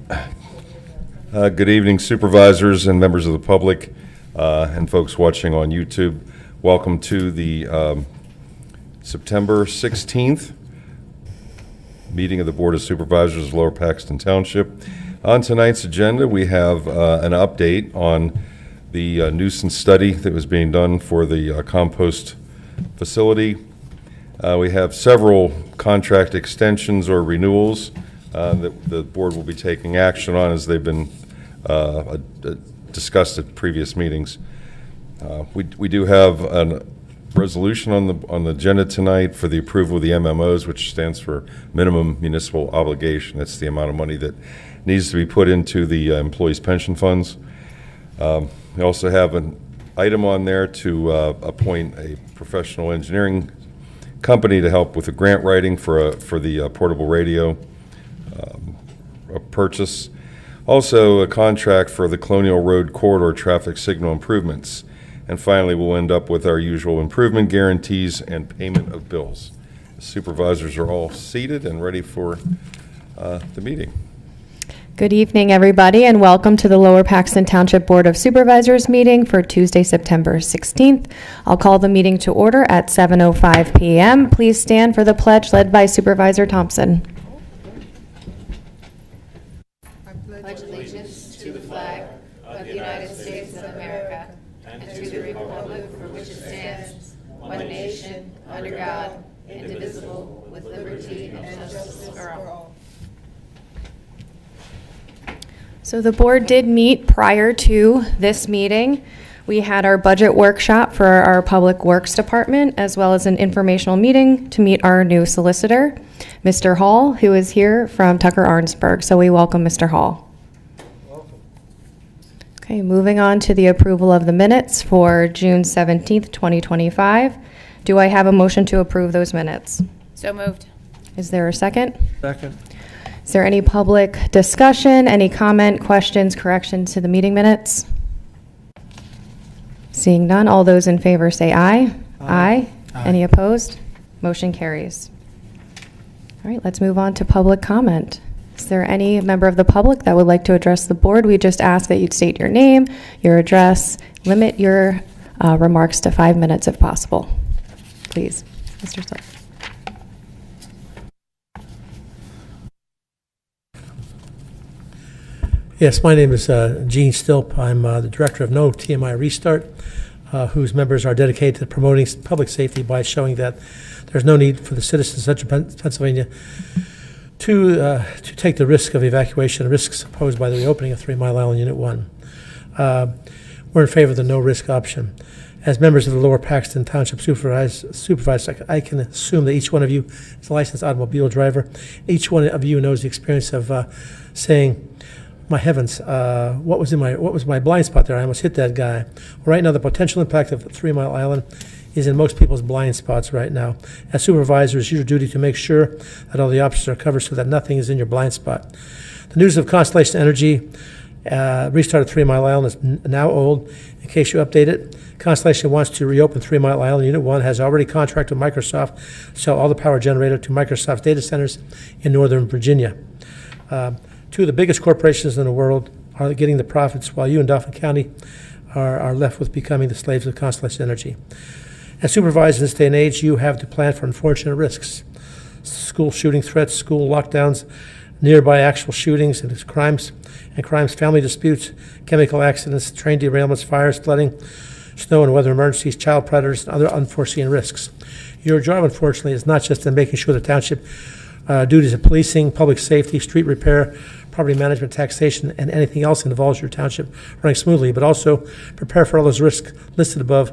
Good evening, supervisors and members of the public and folks watching on YouTube. Welcome to the September 16th meeting of the Board of Supervisors of Lower Paxton Township. On tonight's agenda, we have an update on the nuisance study that was being done for the compost facility. We have several contract extensions or renewals that the board will be taking action on as they've been discussed at previous meetings. We do have a resolution on the agenda tonight for the approval of the MMOs, which stands for minimum municipal obligation. That's the amount of money that needs to be put into the employees' pension funds. We also have an item on there to appoint a professional engineering company to help with the grant writing for the portable radio purchase. Also, a contract for the Colonial Road corridor traffic signal improvements. And finally, we'll end up with our usual improvement guarantees and payment of bills. The supervisors are all seated and ready for the meeting. Good evening, everybody, and welcome to the Lower Paxton Township Board of Supervisors meeting for Tuesday, September 16th. I'll call the meeting to order at 7:05 p.m. Please stand for the pledge led by Supervisor Thompson. I pledge allegiance to the flag of the United States of America and to the republic for which it stands, one nation, under God, indivisible, with liberty and justice for all. So the board did meet prior to this meeting. We had our budget workshop for our Public Works Department, as well as an informational meeting to meet our new solicitor, Mr. Hall, who is here from Tucker Arnsberg. So we welcome Mr. Hall. Welcome. Okay, moving on to the approval of the minutes for June 17th, 2025. Do I have a motion to approve those minutes? So moved. Is there a second? Second. Is there any public discussion, any comment, questions, corrections to the meeting minutes? Seeing none, all those in favor say aye. Aye. Any opposed? Motion carries. All right, let's move on to public comment. Is there any member of the public that would like to address the board? We just ask that you'd state your name, your address, limit your remarks to 5 minutes if possible. Please, Mr. Slick. Yes, my name is Gene Stilp. I'm the director of No TMI Restart, whose members are dedicated to promoting public safety by showing that there's no need for the citizens of Central Pennsylvania to take the risk of evacuation, risks posed by the reopening of 3 Mile Island Unit 1. We're in favor of the no-risk option. As members of the Lower Paxton Township Supervisors, I can assume that each one of you is a licensed automobile driver. Each one of you knows the experience of saying, my heavens, what was my blind spot there? I almost hit that guy. Well, right now, the potential impact of 3 Mile Island is in most people's blind spots right now. As supervisors, it's your duty to make sure that all the options are covered so that nothing is in your blind spot. The news of Constellation Energy restarted 3 Mile Island is now old. In case you update it, Constellation wants to reopen 3 Mile Island. Unit 1 has already contracted with Microsoft to sell all the power generated to Microsoft's data centers in Northern Virginia. Two of the biggest corporations in the world are getting the profits, while you in Dauphin County are left with becoming the slaves of Constellation Energy. As supervisors in this day and age, you have to plan for unfortunate risks. School shooting threats, school lockdowns, nearby actual shootings and crimes, family disputes, chemical accidents, train derailments, fires, flooding, snow and weather emergencies, child predators, and other unforeseen risks. Your job, unfortunately, is not just in making sure the township duties of policing, public safety, street repair, property management, taxation, and anything else that involves your township running smoothly, but also prepare for all those risks listed above,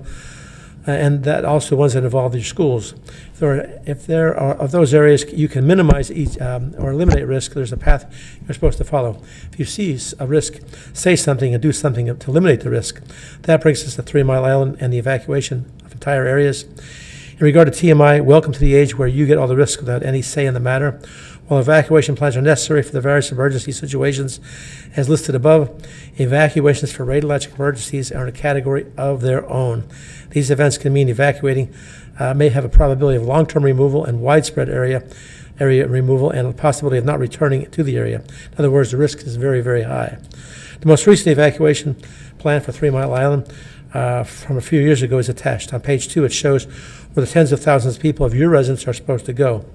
and that also ones that involve your schools. If there are of those areas you can minimize each or eliminate risk, there's a path you're supposed to follow. If you see a risk, say something and do something to eliminate the risk. That brings us to 3 Mile Island and the evacuation of entire areas. In regard to TMI, welcome to the age where you get all the risk without any say in the matter. While evacuation plans are necessary for the various emergency situations as listed above, evacuations for radiological emergencies are in a category of their own. These events can mean evacuating may have a probability of long-term removal and widespread area removal and a possibility of not returning to the area. In other words, the risk is very, very high. The most recent evacuation plan for 3 Mile Island from a few years ago is attached. On page 2, it shows where the tens of thousands of people of your residents are supposed to go.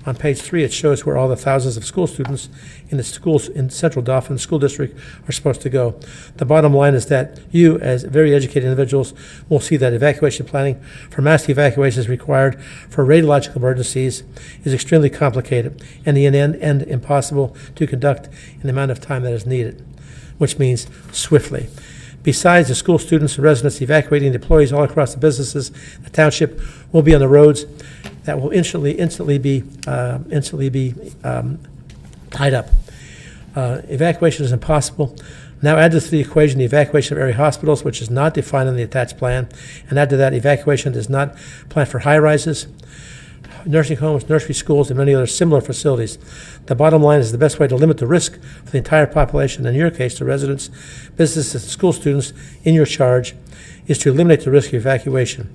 On page 3, it shows where all the thousands of school students in the schools in Central Dauphin School District are supposed to go. The bottom line is that you, as very educated individuals, will see that evacuation planning for mass evacuations required for radiological emergencies is extremely complicated and in the end impossible to conduct in the amount of time that is needed, which means swiftly. Besides the school students and residents evacuating, the employees all across the businesses, the township will be on the roads that will instantly be tied up. Evacuation is impossible. Now add to the equation the evacuation of area hospitals, which is not defined in the attached plan, and add to that evacuation is not planned for high-rises, nursing homes, nursery schools, and many other similar facilities. The bottom line is the best way to limit the risk for the entire population, in your case, the residents, businesses, and school students in your charge, is to eliminate the risk of evacuation.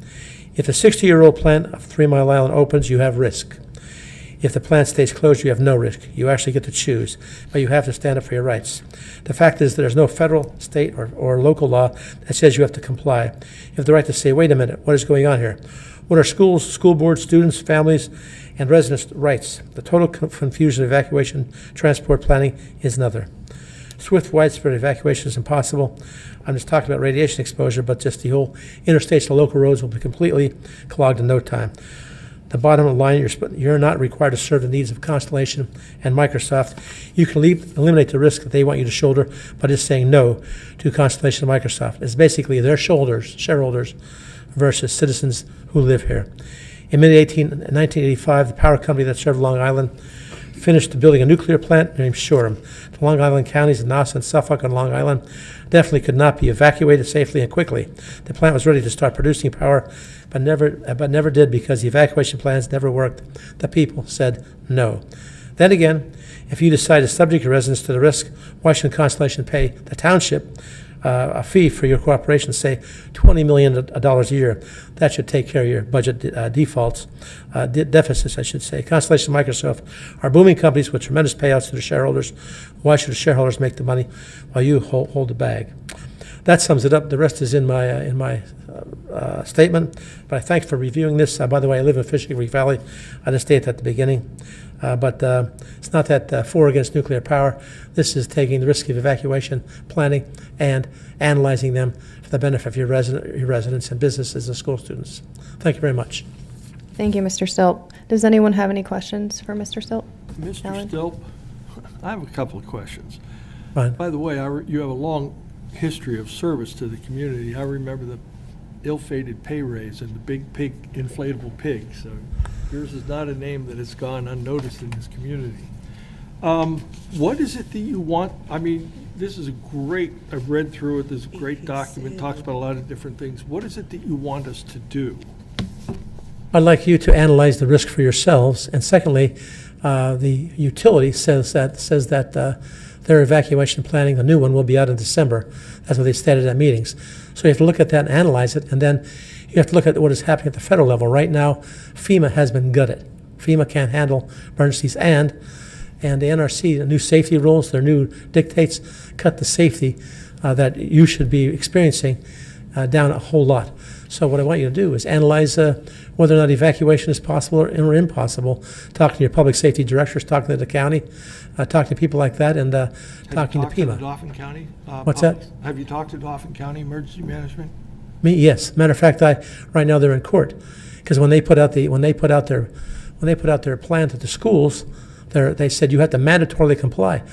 If the 60-year-old plant of 3 Mile Island opens, you have risk. If the plant stays closed, you have no risk. You actually get to choose, but you have to stand up for your rights. The fact is there's no federal, state, or local law that says you have to comply. You have the right to say, wait a minute, what is going on here? What are schools, school boards, students, families, and residents' rights? The total confusion of evacuation transport planning is another. Swift, widespread evacuation is impossible. I'm just talking about radiation exposure, but just the whole interstates and local roads will be completely clogged in no time. The bottom line, you're not required to serve the needs of Constellation and Microsoft. You can eliminate the risk that they want you to shoulder by just saying no to Constellation and Microsoft. It's basically their shareholders versus citizens who live here. In 1985, the power company that served Long Island finished building a nuclear plant named Shoreham. The Long Island counties of Nassau and Suffolk on Long Island definitely could not be evacuated safely and quickly. The plant was ready to start producing power, but never did because the evacuation plans never worked. The people said no. Then again, if you decide to subject your residents to the risk, why shouldn't Constellation pay the township a fee for your cooperation, say $20 million a year? That should take care of your budget deficits, I should say. Constellation and Microsoft are booming companies with tremendous payouts to their shareholders. Why should the shareholders make the money while you hold the bag? That sums it up. The rest is in my statement. But I thank you for reviewing this. By the way, I live in Fishing Creek Valley. I didn't state that at the beginning. But it's not that for or against nuclear power. This is taking the risk of evacuation planning and analyzing them for the benefit of your residents and businesses and school students. Thank you very much. Thank you, Mr. Stilp. Does anyone have any questions for Mr. Stilp? Mr. Alan? Stilp, I have a couple of questions. Fine. By the way, you have a long history of service to the community. I remember the ill-fated pay raise and the big pig, inflatable pig. So yours is not a name that has gone unnoticed in this community. What is it that you want? I mean, this is a great, I've read through it, there's a great document, talks about a lot of different things. What is it that you want us to do? I'd like you to analyze the risk for yourselves. And secondly, the utility says that their evacuation planning, the new one, will be out in December. That's what they stated at meetings. So you have to look at that and analyze it, and then you have to look at what is happening at the federal level. Right now, FEMA has been gutted. FEMA can't handle emergencies, and the NRC, the new safety rules, their new dictates, cut the safety that you should be experiencing down a whole lot. So what I want you to do is analyze whether or not evacuation is possible or impossible. Talk to your public safety directors, talk to the county, talk to people like that, and talking to Have you FEMA. talked to Dauphin County? What's that? Have you talked to Dauphin County Emergency Management? Me, yes. Matter of fact, right now they're in court because when they put out their plan to the schools, they said you have to mandatorily comply.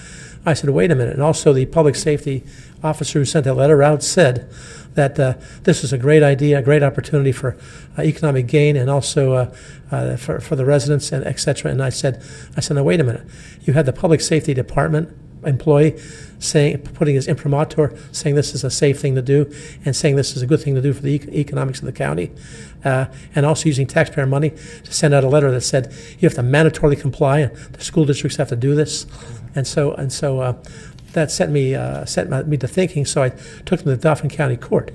I said, wait a minute. And also the public safety officer who sent that letter out said that this is a great idea, a great opportunity for economic gain and also for the residents and et cetera. And I said, now wait a minute. You had the public safety department employee, putting his imprimatur, saying this is a safe thing to do, and saying this is a good thing to do for the economics of the county, and also using taxpayer money to send out a letter that said you have to mandatorily comply, and the school districts have to do this, and so that set me to thinking. So I took them to the Dauphin County Court,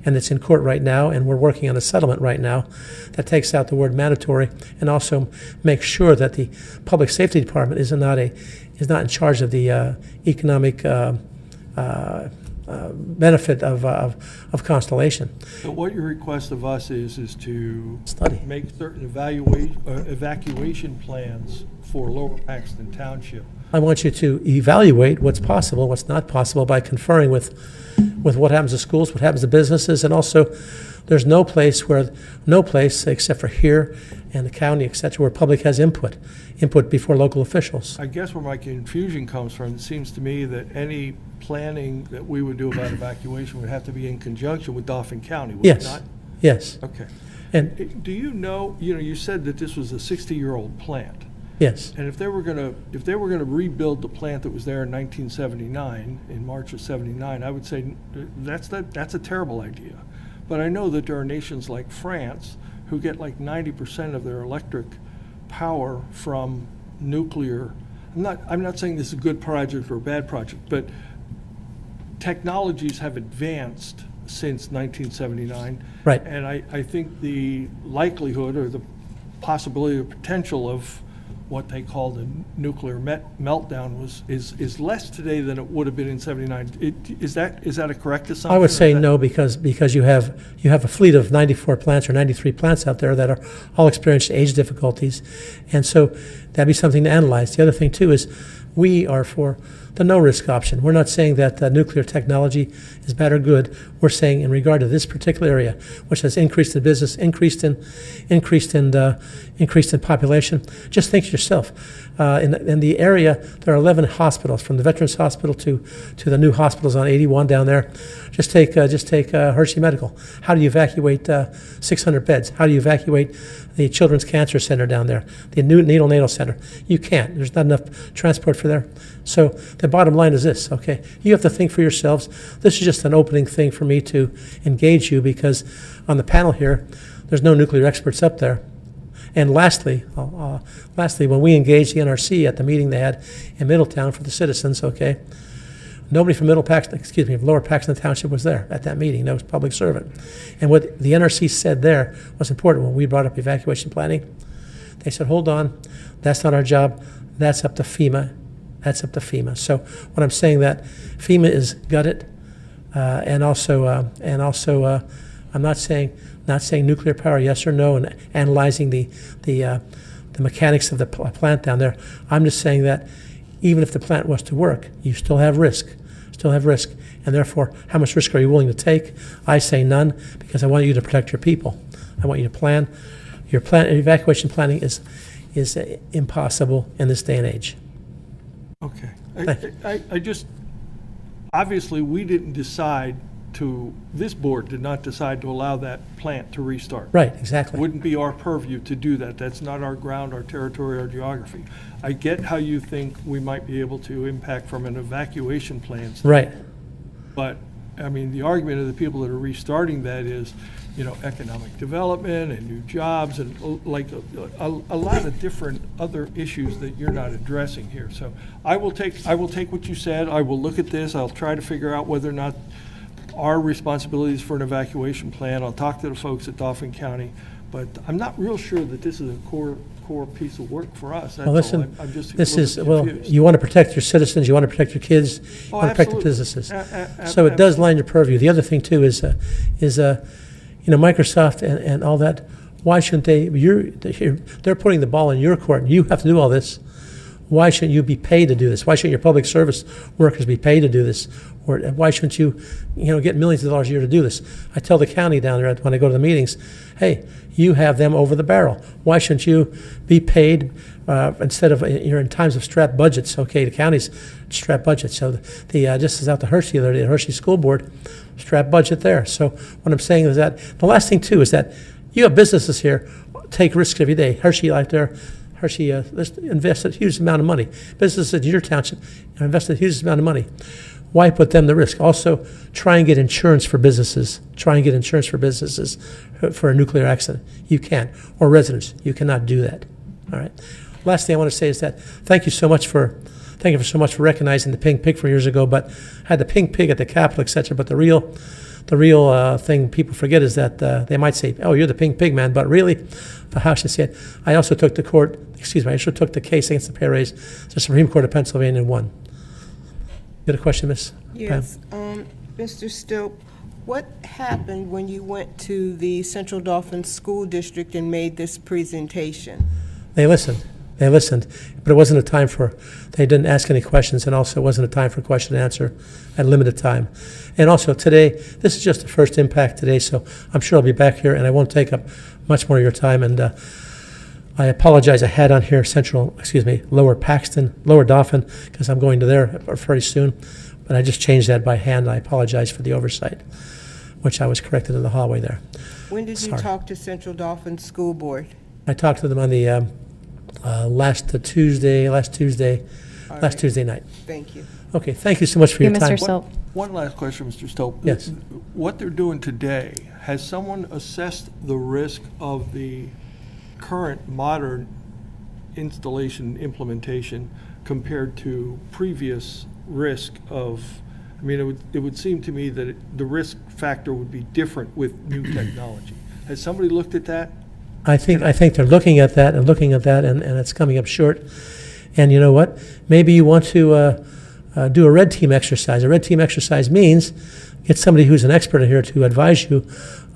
and it's in court right now, and we're working on a settlement right now that takes out the word mandatory and also makes sure that the Public Safety Department is not in charge of the economic benefit of Constellation. But what your request of us is to Study. make certain evacuation plans for Lower Paxton Township. I want you to evaluate what's possible, what's not possible by conferring with what happens to schools, what happens to businesses, and also there's no place except for here and the county, et cetera, where public has input before local officials. I guess where my confusion comes from, it seems to me that any planning that we would do about evacuation would have to be in conjunction with Dauphin County, would it Yes, not? yes, Okay. and Do you know, you said that this was a 60-year-old plant. yes. And if they were gonna rebuild the plant that was there in 1979, in March of 79, I would say that's a terrible idea. But I know that there are nations like France who get like 90% of their electric power from nuclear. I'm not saying this is a good project or a bad project, but technologies have advanced since 1979. Right. And I think the likelihood or the possibility or potential of what they call the nuclear meltdown is less today than it would have been in 79. Is that a correct assumption? I would say no, because you have a fleet of 94 plants or 93 plants out there that are all experiencing age difficulties, and so that'd be something to analyze. The other thing too is we are for the no-risk option. We're not saying that nuclear technology is bad or good. We're saying in regard to this particular area, which has increased in business, increased in population. Just think to yourself, in the area, there are 11 hospitals, from the Veterans Hospital to the new hospitals on 81 down there. Just take Hershey Medical. How do you evacuate 600 beds? How do you evacuate the Children's Cancer Center down there, the new neonatal center? You can't. There's not enough transport for there. So the bottom line is this, okay? You have to think for yourselves. This is just an opening thing for me to engage you, because on the panel here, there's no nuclear experts up there. And lastly, when we engaged the NRC at the meeting they had in Middletown for the citizens, okay, nobody from Lower Paxton Township was there at that meeting. That was public servant. And what the NRC said there was important when we brought up evacuation planning. They said, hold on, that's not our job. That's up to FEMA. That's up to FEMA. So when I'm saying that, FEMA is gutted, and also I'm not saying nuclear power, yes or no, and analyzing the mechanics of the plant down there. I'm just saying that even if the plant was to work, you still have risk, and therefore, how much risk are you willing to take? I say none, because I want you to protect your people. I want you to plan. Evacuation planning is impossible in this day and age. Okay. I just, obviously, we didn't decide this board did not decide to allow that plant to restart. Right, exactly. Wouldn't be our purview to do that. That's not our ground, our territory, our geography. I get how you think we might be able to impact from an evacuation plan. Right. But, I mean, the argument of the people that are restarting that is, economic development and new jobs and like a lot of different other issues that you're not addressing here. So I will take what you said. I will look at this. I'll try to figure out whether or not our responsibilities for an evacuation plan. I'll talk to the folks at Dauphin County, but I'm not real sure that this is a core piece of work for us. That's Well, listen, all. I'm just this a is, little well, bit confused. you want to protect your citizens, you want to protect your kids, you Oh, want to protect the absolutely. businesses. So it does line your purview. The other thing too is Microsoft and all that. Why shouldn't they? They're putting the ball in your court, and you have to do all this. Why shouldn't you be paid to do this? Why shouldn't your public service workers be paid to do this? Or why shouldn't you, get millions of dollars a year to do this? I tell the county down there when I go to the meetings, hey, you have them over the barrel. Why shouldn't you be paid instead of you're in times of strapped budgets? Okay, the county's strapped budget. So just as out the Hershey, the Hershey School Board, strapped budget there. So what I'm saying is that the last thing too is that you have businesses here take risks every day. Hershey out there. Hershey invested a huge amount of money. Businesses in your township invested a huge amount of money. Why put them at risk? Also, try and get insurance for businesses. Try and get insurance for businesses for a nuclear accident. You can. Or residents. You cannot do that. All right. Last thing I want to say is that thank you so much for recognizing the pink pig from years ago. But I had the pink pig at the Capitol, etc. But the real thing people forget is that they might say, "Oh, you're the pink pig man," but really, how should I say it? I also took the case against the pay raise to the Supreme Court of Pennsylvania and won. You got a question, Miss? Yes, Mr. Stilp, what happened when you went to the Central Dauphin School District and made this presentation? They listened, but it wasn't a time they didn't ask any questions, and also it wasn't a time for question and answer at limited time. And also today, this is just the first impact today, so I'm sure I'll be back here, and I won't take up much more of your time, and I apologize. I had on here Lower Dauphin, because I'm going to there very soon. But I just changed that by hand. I apologize for the oversight, which I was corrected in the hallway there. When did you talk to Central Dauphin School Board? I talked to them on the last Tuesday night. Thank you. Okay, thank you so much for your time. Mr. Stilp. One last question, Mr. Stope. Yes. What they're doing today, has someone assessed the risk of the current modern installation implementation compared to previous risk of, I mean, it would seem to me that the risk factor would be different with new technology. Has somebody looked at that? I think they're looking at that, and it's coming up short. And you know what? Maybe you want to do a red team exercise. A red team exercise means get somebody who's an expert in here to advise you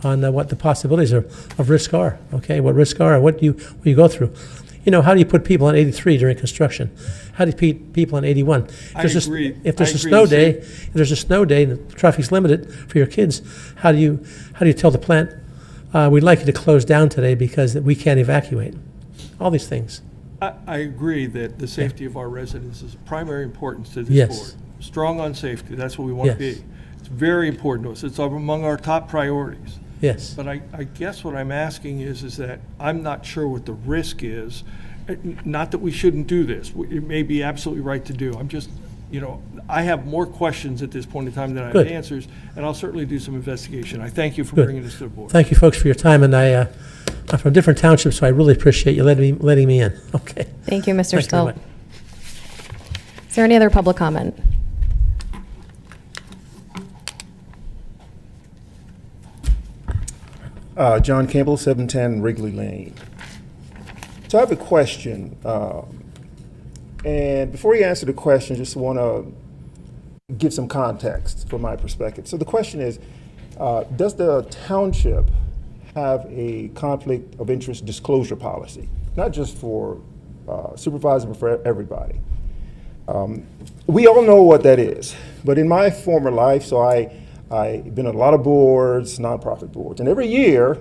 on what the possibilities of risk are. Okay, what risk are, and what you go through. You know, how do you put people on 83 during construction? How do you put people on 81? If there's a snow day and the traffic's limited for your kids, how do you tell the plant, we'd like you to close down today because we can't evacuate? All these things. I agree that the safety of our residents is of primary importance to this board. Strong on safety, that's what we want to be. It's very important to us. It's among our top priorities. Yes. But I guess what I'm asking is that I'm not sure what the risk is. Not that we shouldn't do this. It may be absolutely right to do. I'm just, I have more questions at this point in time than I have answers, and I'll certainly do some investigation. I thank you for bringing this to the board. Thank you, folks, for your time, and I'm from different townships, so I really appreciate you letting me in. Okay. Thank you, Mr. Thank you very Stilp. much. Is there any other public comment? John Campbell, 710 Wrigley Lane. So I have a question, and before you answer the question, just want to give some context from my perspective. So the question is, does the township have a conflict of interest disclosure policy, not just for supervisors, but for everybody? We all know what that is, but in my former life, so I've been on a lot of boards, nonprofit boards, and every year,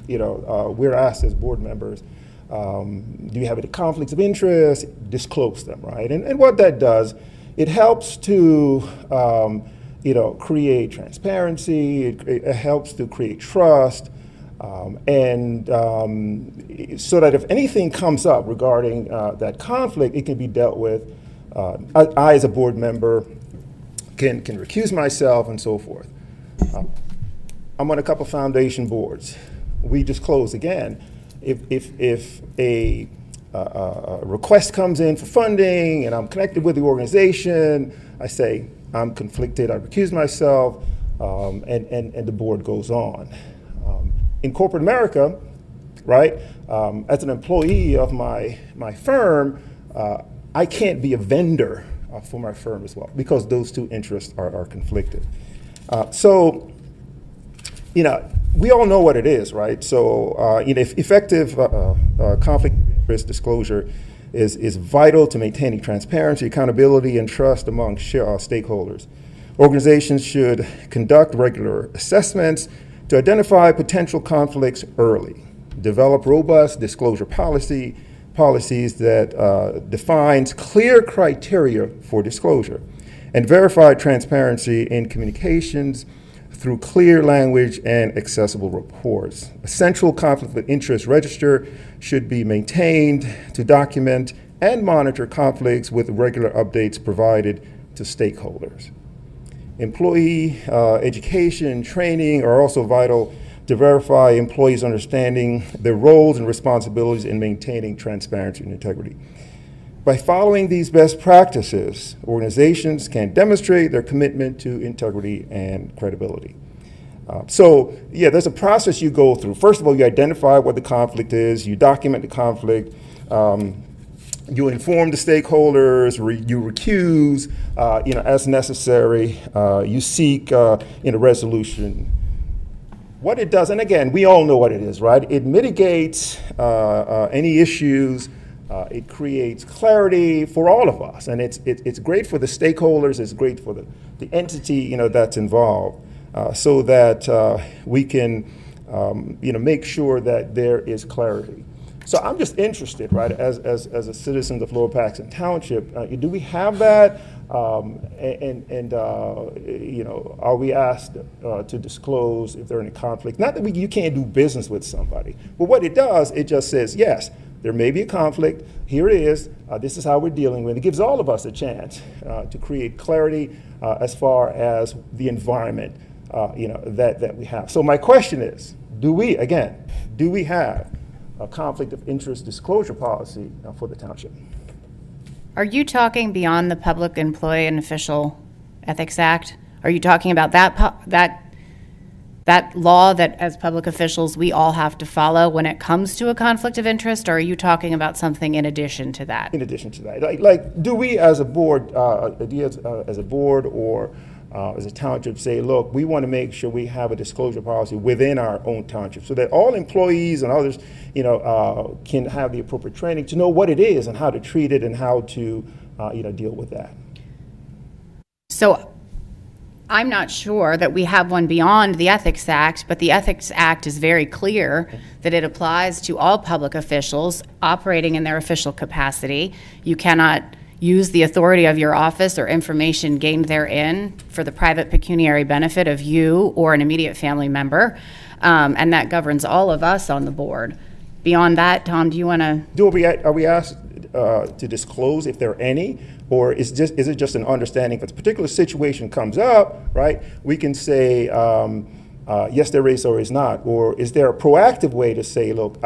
we're asked as board members, do you have any conflicts of interest? Disclose them, right? And what that does, it helps to, create transparency. It helps to create trust, and so that if anything comes up regarding that conflict, it can be dealt with. I, as a board member, can recuse myself and so forth. I'm on a couple foundation boards. We disclose again. If a request comes in for funding and I'm connected with the organization, I say I'm conflicted, I recuse myself, and the board goes on. In corporate America, right, as an employee of my firm, I can't be a vendor for my firm as well because those two interests are conflicted. So, we all know what it is, right? So, if effective conflict of interest disclosure is vital to maintaining transparency, accountability, and trust among stakeholders. Organizations should conduct regular assessments to identify potential conflicts early, develop robust disclosure policies that defines clear criteria for disclosure, and verify transparency in communications through clear language and accessible reports. A central conflict of interest register should be maintained to document and monitor conflicts with regular updates provided to stakeholders. Employee education and training are also vital to verify employees' understanding their roles and responsibilities in maintaining transparency and integrity. By following these best practices, organizations can demonstrate their commitment to integrity and credibility. So, there's a process you go through. First of all, you identify what the conflict is, you document the conflict, you inform the stakeholders, you recuse, as necessary, you seek, resolution. What it does, and again, we all know what it is, right? It mitigates any issues. It creates clarity for all of us, and it's great for the stakeholders. It's great for the entity that's involved, so that we can make sure that there is clarity. So I'm just interested, right, as a citizen of Lower Paxton Township, do we have that? Are we asked to disclose if there are any conflict? Not that you can't do business with somebody, but what it does, it just says, yes, there may be a conflict. Here it is. This is how we're dealing with it. It gives all of us a chance to create clarity as far as the environment, that we have. So my question is, do we have a conflict of interest disclosure policy for the township? Are you talking beyond the Public Employee and Official Ethics Act? Are you talking about that law that as public officials we all have to follow when it comes to a conflict of interest, or are you talking about something in addition to that? In addition to that, like do we as a board, as a board or as a township say, look, we want to make sure we have a disclosure policy within our own township so that all employees and others, can have the appropriate training to know what it is and how to treat it and how to, deal with that. So I'm not sure that we have one beyond the Ethics Act, but the Ethics Act is very clear that it applies to all public officials operating in their official capacity. You cannot use the authority of your office or information gained therein for the private pecuniary benefit of you or an immediate family member, and that governs all of us on the board. Beyond that, Tom, do you want to? Are we asked to disclose if there are any, or is it just an understanding? If a particular situation comes up, right, we can say yes, there is or is not, or is there a proactive way to say, look,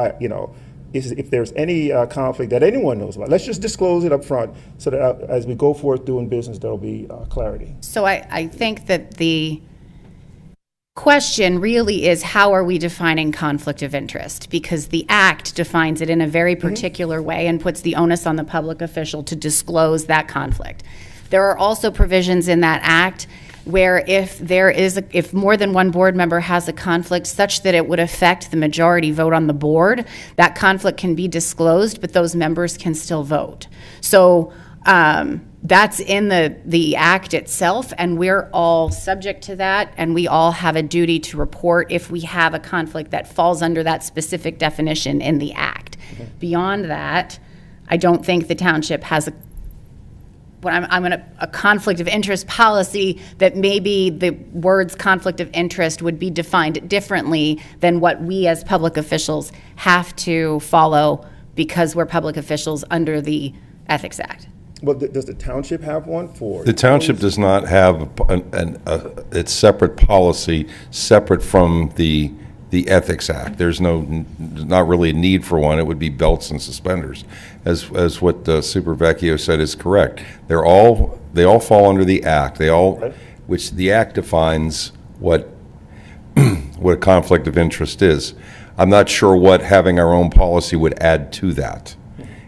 if there's any conflict that anyone knows about, let's just disclose it up front so that as we go forth doing business, there'll be clarity. So I think that the question really is, how are we defining conflict of interest? Because the Act defines it in a very particular way and puts the onus on the public official to disclose that conflict. There are also provisions in that Act where if more than one board member has a conflict such that it would affect the majority vote on the board, that conflict can be disclosed, but those members can still vote. So that's in the Act itself, and we're all subject to that, and we all have a duty to report if we have a conflict that falls under that specific definition in the Act. Beyond that, I don't think the township has a conflict of interest policy that maybe the words conflict of interest would be defined differently than what we as public officials have to follow because we're public officials under the Ethics Act. Well, does the township have one for? The township does not have its separate policy separate from the Ethics Act. There's not really a need for one. It would be belts and suspenders, as what Super Vecchio said is correct. They all fall under the Act. Which the Act defines what a conflict of interest is. I'm not sure what having our own policy would add to that.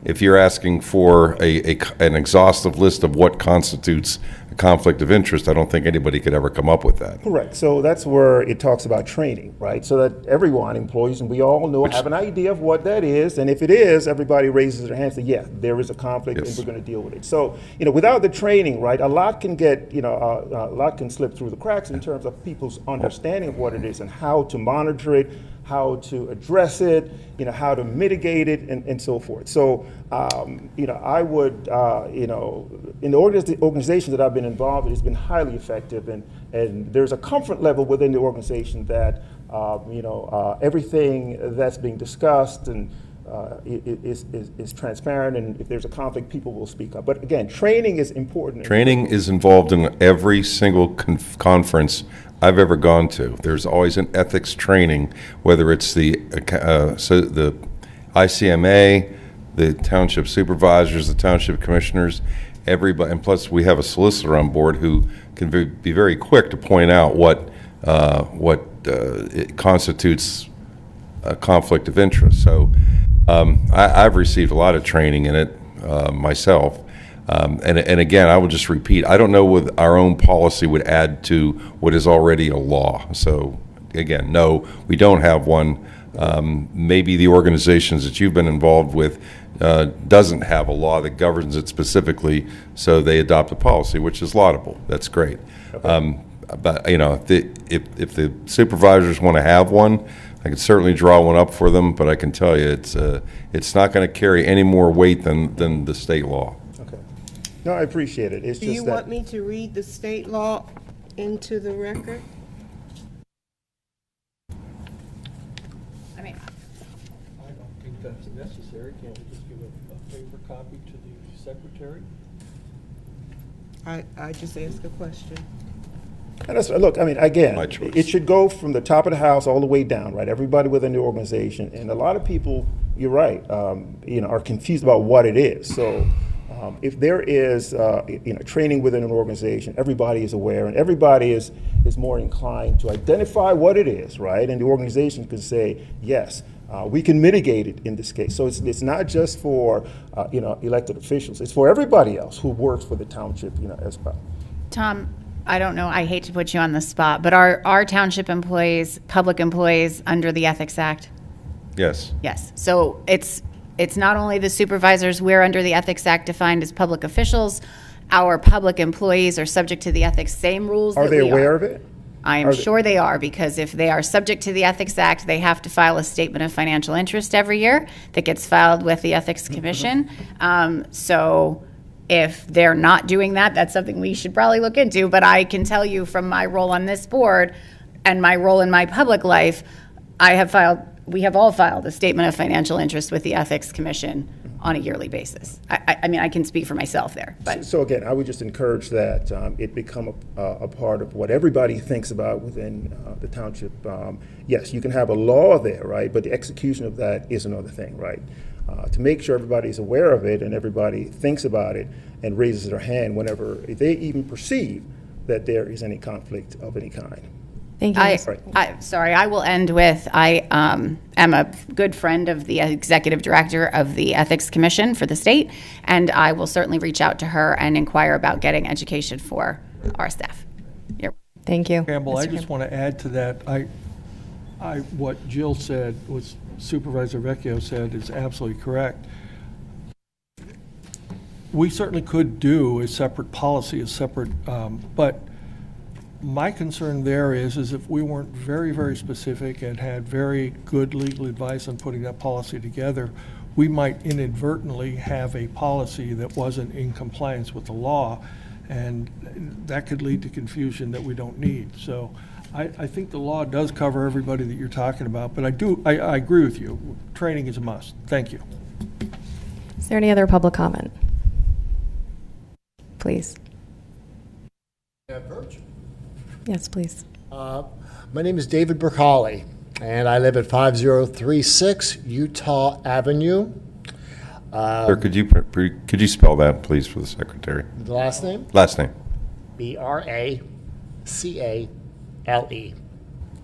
If you're asking for an exhaustive list of what constitutes a conflict of interest, I don't think anybody could ever come up with that. Correct. So that's where it talks about training, right? So that everyone, employees, and we all know, have an idea of what that is. And if it is, everybody raises their hands and says, yeah, there is a conflict, and we're going to deal with it. So, without the training, right, a lot can slip through the cracks in terms of people's understanding of what it is and how to monitor it, how to address it, how to mitigate it, and so forth. So, I would, in the organizations that I've been involved in, it's been highly effective, and there's a comfort level within the organization that, everything that's being discussed and is transparent, and if there's a conflict, people will speak up. But again, training is important. Training is involved in every single conference I've ever gone to. There's always an ethics training, whether it's the ICMA, the township supervisors, the township commissioners, everybody, and plus we have a solicitor on board who can be very quick to point out what it constitutes a conflict of interest. So I've received a lot of training in it myself. And again, I will just repeat, I don't know what our own policy would add to what is already a law. So again, no, we don't have one. Maybe the organizations that you've been involved with doesn't have a law that governs it specifically, so they adopt a policy, which is laudable. That's great. Okay. But if the supervisors want to have one, I can certainly draw one up for them. But I can tell you, it's not going to carry any more weight than the state law. Okay. No, I appreciate it. It's Do just you want me to read the state law into the record? I don't think that's necessary. Can't we just give a paper copy to the secretary? I just asked a question. And look, again, My choice. it should go from the top of the house all the way down, right? Everybody within the organization, and a lot of people, you're right, are confused about what it is. So, if there is, training within an organization, everybody is aware, and everybody is more inclined to identify what it is, right? And the organization can say, yes, we can mitigate it in this case. So it's not just for, elected officials. It's for everybody else who works for the township, as well. Tom, I don't know, I hate to put you on the spot, but are our township employees, public employees under the Ethics Act? Yes. Yes. So it's not only the supervisors, we're under the Ethics Act defined as public officials. Our public employees are subject to the ethics same rules that we are. Are they aware of it? I am sure they are, because if they are subject to the Ethics Act, they have to file a statement of financial interest every year that gets filed with the Ethics Commission. So if they're not doing that, that's something we should probably look into. But I can tell you from my role on this board and my role in my public life, we have all filed a statement of financial interest with the Ethics Commission on a yearly basis. I can speak for myself there. But So again, I would just encourage that it become a part of what everybody thinks about within the township. Yes, you can have a law there, right? But the execution of that is another thing, right? To make sure everybody's aware of it and everybody thinks about it and raises their hand whenever they even perceive that there is any conflict of any kind. Thank you. I will end with, I am a good friend of the executive director of the Ethics Commission for the state, and I will certainly reach out to her and inquire about getting education for our staff. Thank you. Campbell, I Mr. just want to add to that. What Jill said, what Supervisor Vecchio said is absolutely correct. We certainly could do a separate policy, but my concern there is if we weren't very, very specific and had very good legal advice on putting that policy together, we might inadvertently have a policy that wasn't in compliance with the law, and that could lead to confusion that we don't need. So I think the law does cover everybody that you're talking about, but I agree with you. Training is a must. Thank you. Is there any other public comment? Please. Yes, please. My name is David Bercali, and I live at 5036 Utah Avenue. Sir, could you spell that, please, for the secretary? The last name? Last name. Bracale.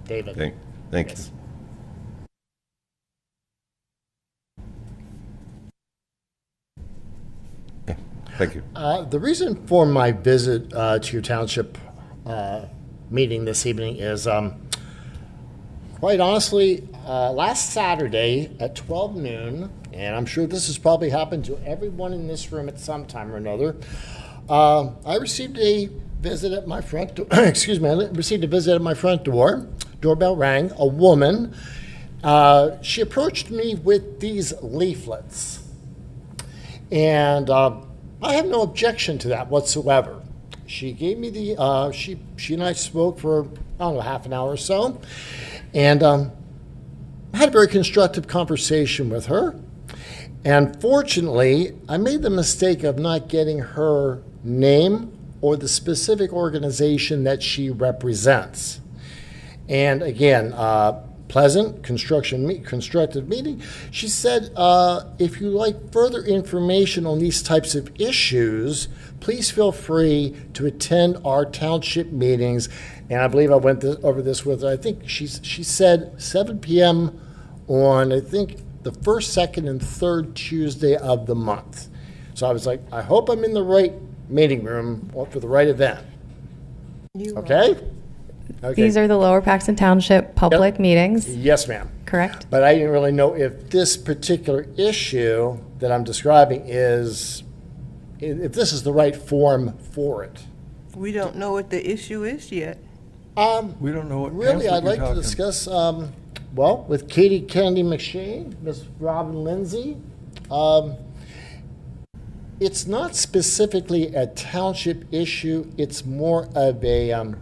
David. Thank Yes. you. Yeah, thank you. The reason for my visit to your township meeting this evening is, quite honestly, last Saturday at 12 noon, and I'm sure this has probably happened to everyone in this room at some time or another, I received a visit at my front door. Excuse me, I received a visit at my front door. Doorbell rang. A woman She approached me with these leaflets. And I have no objection to that whatsoever. She gave me the, she and I spoke for, I don't know, half an hour or so. And I had a very constructive conversation with her. And fortunately, I made the mistake of not getting her name or the specific organization that she represents. And again, pleasant, constructive meeting. She said, if you like further information on these types of issues, please feel free to attend our township meetings. And I believe I went over this with her. I think she said 7 p.m. on, I think, the first, second, and third Tuesday of the month. So I was like, I hope I'm in the right meeting room for the right event. Okay? Okay. These are the Lower Paxton Township public meetings, Yes, ma'am. correct? But I didn't really know if this particular issue that I'm describing if this is the right forum for it. We don't know what the issue is yet. We don't know what Really, pamphlet I'd you're like to talking. discuss, with Katie Kennedy McShane, Miss Robin Lindsay. It's not specifically a township issue. It's more of a,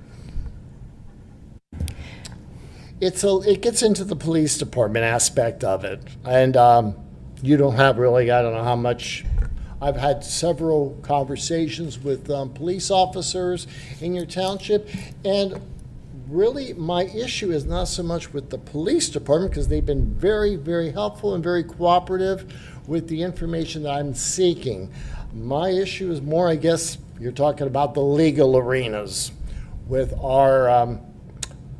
it gets into the police department aspect of it. And you don't have really, I don't know how much, I've had several conversations with police officers in your township, and really my issue is not so much with the police department, because they've been very, very helpful and very cooperative with the information that I'm seeking. My issue is more, I guess, you're talking about the legal arenas with our,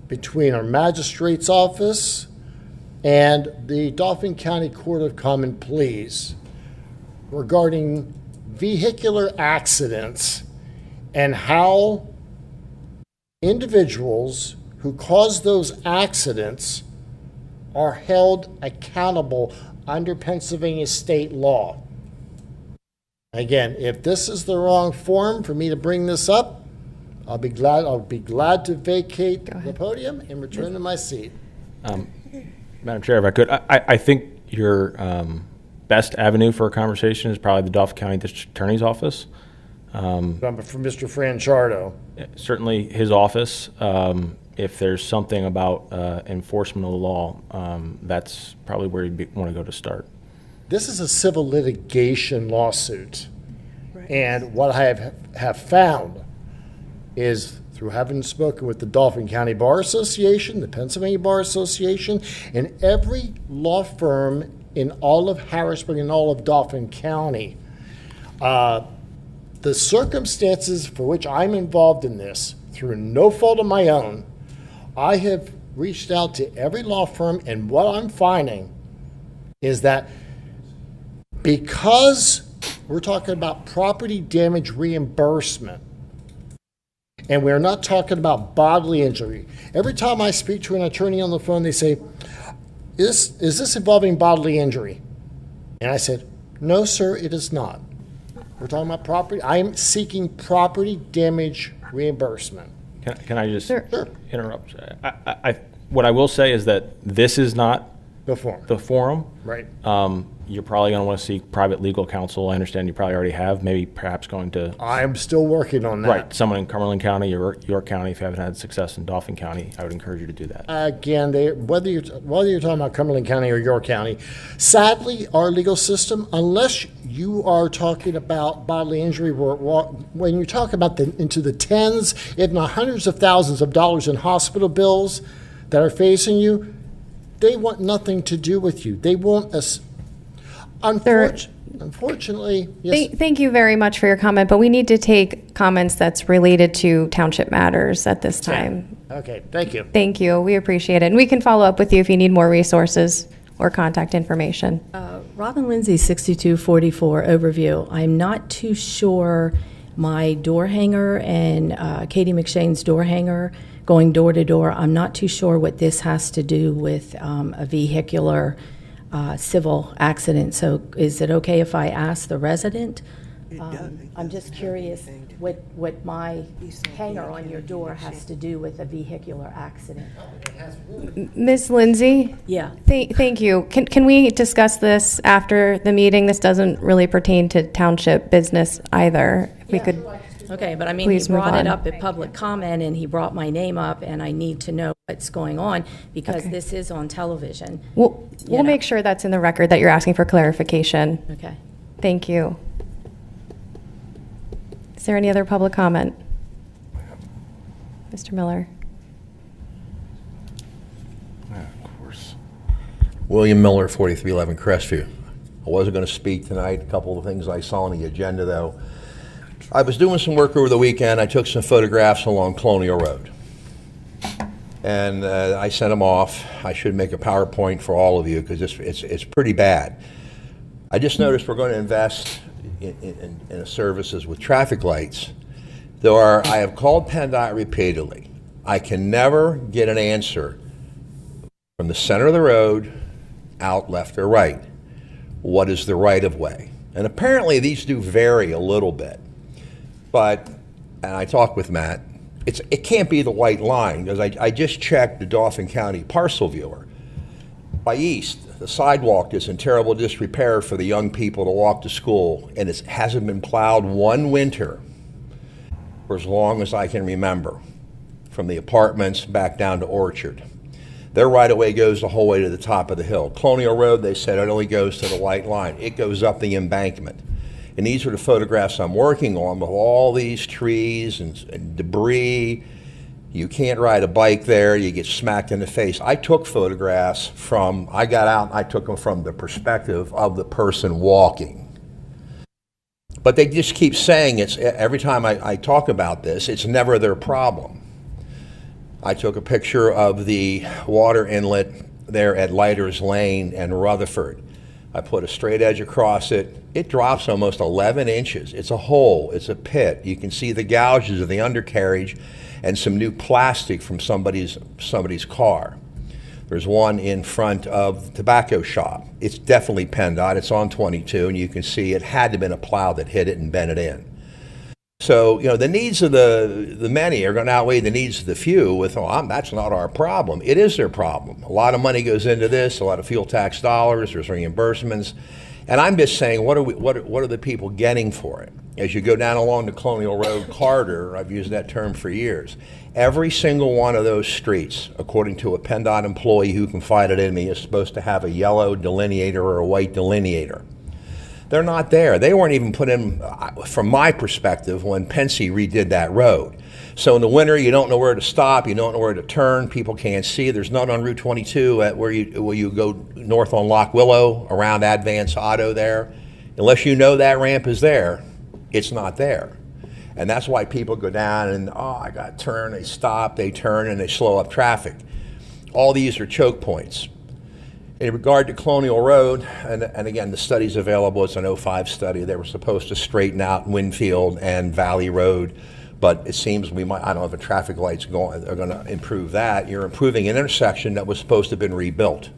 between our magistrate's office and the Dauphin County Court of Common Pleas regarding vehicular accidents and how individuals who cause those accidents are held accountable under Pennsylvania state law. Again, if this is the wrong forum for me to bring this up, I'll be glad to vacate the podium and return to my seat. Madam Chair, if I could, I think your best avenue for a conversation is probably the Dauphin County District Attorney's Office. From Mr. Franchardo. Certainly his office, if there's something about enforcement of the law, that's probably where you'd want to go to start. This is a civil litigation lawsuit. And what I have found is, through having spoken with the Dauphin County Bar Association, the Pennsylvania Bar Association, and every law firm in all of Harrisburg and all of Dauphin County, the circumstances for which I'm involved in this, through no fault of my own, I have reached out to every law firm, and what I'm finding is that because we're talking about property damage reimbursement, and we're not talking about bodily injury. Every time I speak to an attorney on the phone, they say, is this involving bodily injury? And I said, no, sir, it is not. We're talking about property. I'm seeking property damage reimbursement. Can I just Sure. interrupt? What I will say is that this is not The form. the forum. Right. You're probably going to want to seek private legal counsel. I understand you probably already have, maybe perhaps going to, I'm still working on that. right, someone in Cumberland County or York County. If you haven't had success in Dauphin County, I would encourage you to do that. Again, whether you're talking about Cumberland County or York County, sadly, our legal system, unless you are talking about bodily injury, when you talk about into the tens, if not hundreds of thousands of dollars in hospital bills that are facing you, they want nothing to do with you. They want us. Unfortunately, yes. Thank you very much for your comment, but we need to take comments that's related to township matters at this time. Okay, thank you. Thank you. We appreciate it. And we can follow up with you if you need more resources or contact information. Robin Lindsay, 6244 overview. I'm not too sure my door hanger and Katie McShane's door hanger going door to door. I'm not too sure what this has to do with a vehicular civil accident. So is it okay if I ask the resident I'm just curious what my hanger on your door has to do with a vehicular accident. Ms. Lindsay? Yeah. Thank you. Can we discuss this after the meeting? This doesn't really pertain to township business either. If we could. Okay, but I mean, he Please move brought it on. up at public comment, and he brought my name up, and I need to know what's going on, because Okay. this is on television. We'll You know. make sure that's in the record that you're asking for clarification. Okay. Thank you. Is there any other public comment? Mr. Miller? Of course. William Miller, 4311 Crestview. I wasn't going to speak tonight. A couple of things I saw on the agenda, though. I was doing some work over the weekend. I took some photographs along Colonial Road. And I sent them off. I should make a PowerPoint for all of you because it's pretty bad. I just noticed we're going to invest in services with traffic lights. I have called PennDOT repeatedly. I can never get an answer from the center of the road out left or right. What is the right of way? And apparently these do vary a little bit. But, and I talked with Matt, it can't be the white line, because I just checked the Dauphin County parcel viewer. By east, the sidewalk is in terrible disrepair for the young people to walk to school, and it hasn't been plowed one winter for as long as I can remember, from the apartments back down to Orchard. Their right-of-way goes the whole way to the top of the hill. Colonial Road, they said, it only goes to the white line. It goes up the embankment. And these are the photographs I'm working on with all these trees and debris. You can't ride a bike there, you get smacked in the face. I took photographs I got out and I took them from the perspective of the person walking. But they just keep saying every time I talk about this, it's never their problem. I took a picture of the water inlet there at Leiter's Lane and Rutherford. I put a straight edge across it. It drops almost 11 inches. It's a hole, it's a pit. You can see the gouges of the undercarriage and some new plastic from somebody's car. There's one in front of the tobacco shop. It's definitely PennDOT. It's on 22, and you can see it had to have been a plow that hit it and bent it in. So, the needs of the many are going to outweigh the needs of the few that's not our problem. It is their problem. A lot of money goes into this, a lot of fuel tax dollars, there's reimbursements. And I'm just saying, what are the people getting for it? As you go down along the Colonial Road corridor, I've used that term for years, every single one of those streets, according to a PennDOT employee who confided in me, is supposed to have a yellow delineator or a white delineator. They're not there. They weren't even put in, from my perspective, when Pensy redid that road. So in the winter, you don't know where to stop, you don't know where to turn, people can't see. There's none on Route 22 where you go north on Lock Willow, around Advance Auto there. Unless you know that ramp is there, it's not there. And that's why people go down and, I got to turn, they stop, they turn, and they slow up traffic. All these are choke points. In regard to Colonial Road, and again, the study's available, it's an 05 study. They were supposed to straighten out Winfield and Valley Road, but it seems I don't know if the traffic lights are going to improve that. You're improving an intersection that was supposed to have been rebuilt.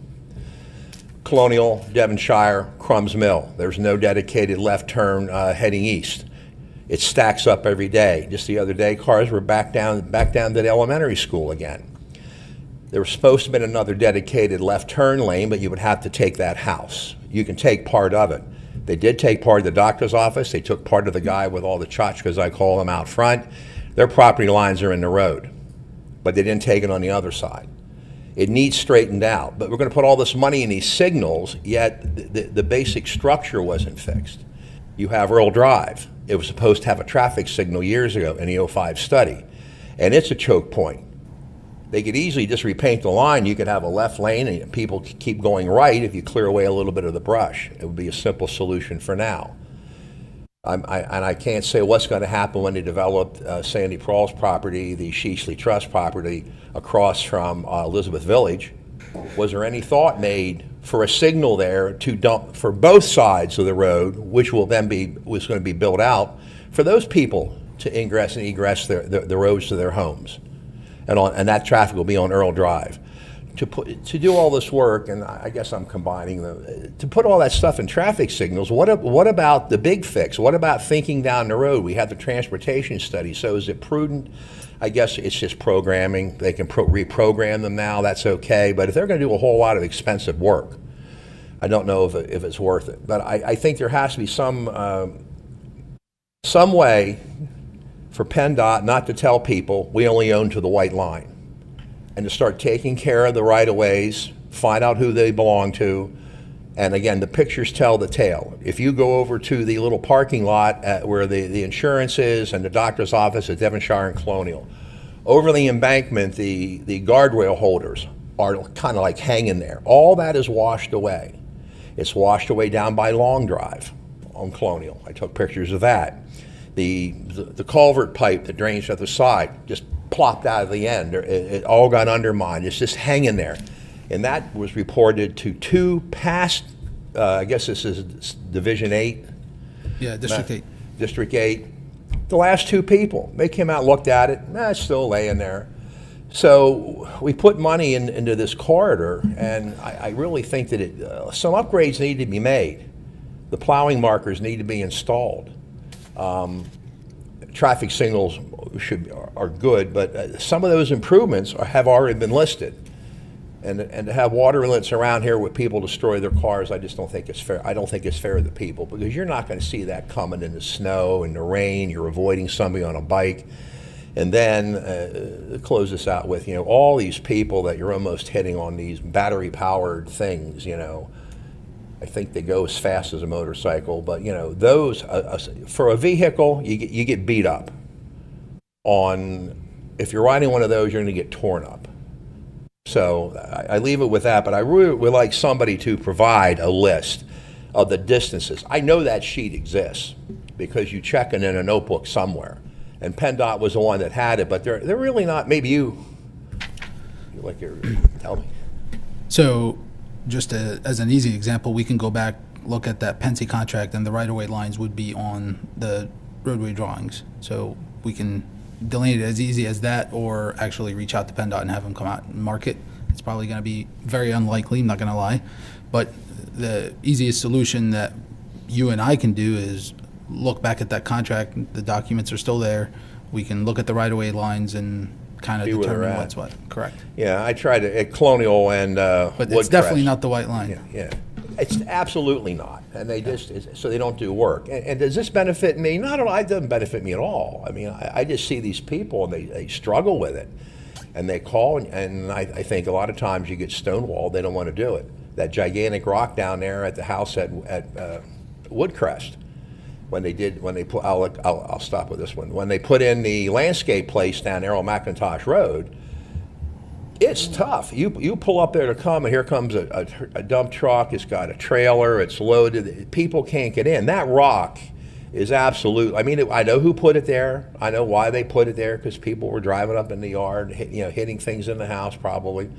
Colonial, Devonshire, Crumbs Mill. There's no dedicated left turn heading east. It stacks up every day. Just the other day, cars were back down to the elementary school again. There was supposed to have been another dedicated left turn lane, but you would have to take that house. You can take part of it. They did take part of the doctor's office. They took part of the guy with all the tchotchkes, I call them, out front. Their property lines are in the road, but they didn't take it on the other side. It needs straightened out, but we're going to put all this money in these signals, yet the basic structure wasn't fixed. You have Earl Drive. It was supposed to have a traffic signal years ago in the 05 study, and it's a choke point. They could easily just repaint the line. You could have a left lane and people keep going right if you clear away a little bit of the brush. It would be a simple solution for now. I can't say what's going to happen when they develop Sandy Prawl's property, the Sheesley Trust property, across from Elizabeth Village. Was there any thought made for a signal there to dump for both sides of the road, which was going to be built out, for those people to ingress and egress the roads to their homes? And that traffic will be on Earl Drive. to do all this work, and I guess I'm combining them, to put all that stuff in traffic signals, what about the big fix? What about thinking down the road? We have the transportation study, so is it prudent? I guess it's just programming. They can reprogram them now, that's okay, but if they're going to do a whole lot of expensive work, I don't know if it's worth it. But I think there has to be some way for PennDOT not to tell people we only own to the white line, and to start taking care of the right-of-ways, find out who they belong to, and again, the pictures tell the tale. If you go over to the little parking lot where the insurance is and the doctor's office at Devonshire and Colonial, over the embankment, the guardrail holders are kind of like hanging there. All that is washed away. It's washed away down by Long Drive on Colonial. I took pictures of that. The culvert pipe that drains to the side just plopped out of the end. It all got undermined. It's just hanging there. And that was reported to 2 past, I guess this is Division 8. Yeah, District 8. District 8. The last 2 people, they came out, looked at it, it's still laying there. So we put money into this corridor, and I really think that some upgrades need to be made. The plowing markers need to be installed. Traffic signals are good, but some of those improvements have already been listed. And to have water inlets around here where people destroy their cars, I just don't think it's fair. I don't think it's fair to the people, because you're not going to see that coming in the snow and the rain. You're avoiding somebody on a bike. And then close this out with, all these people that you're almost hitting on these battery-powered things, I think they go as fast as a motorcycle, but those for a vehicle, you get beat up. If you're riding one of those, you're going to get torn up. So I leave it with that, but I really would like somebody to provide a list of the distances. I know that sheet exists because you check it in a notebook somewhere, and PennDOT was the one that had it, but they're really not. Maybe you tell me. So, just as an easy example, we can go back, look at that Pensy contract, and the right-of-way lines would be on the roadway drawings. So we can delineate it as easy as that, or actually reach out to PennDOT and have them come out and mark it. It's probably going to be very unlikely, I'm not going to lie. But the easiest solution that you and I can do is look back at that contract. The documents are still there. We can look at the right-of-way lines and kind of determine what's what. Correct. Yeah, I tried it at Colonial and but it's definitely not the white line. Yeah. It's absolutely not, and they so they don't do work. And does this benefit me? Not at all. It doesn't benefit me at all. I mean, I just see these people, and they struggle with it, and they call, and I think a lot of times you get stonewalled. They don't want to do it. That gigantic rock down there at the house at Woodcrest, I'll stop with this one. When they put in the landscape place down there on McIntosh Road, it's tough. You pull up there to come, and here comes a dump truck. It's got a trailer. It's loaded. People can't get in. That rock is absolute. I mean, I know who put it there. I know why they put it there, because people were driving up in the yard, hitting things in the house probably.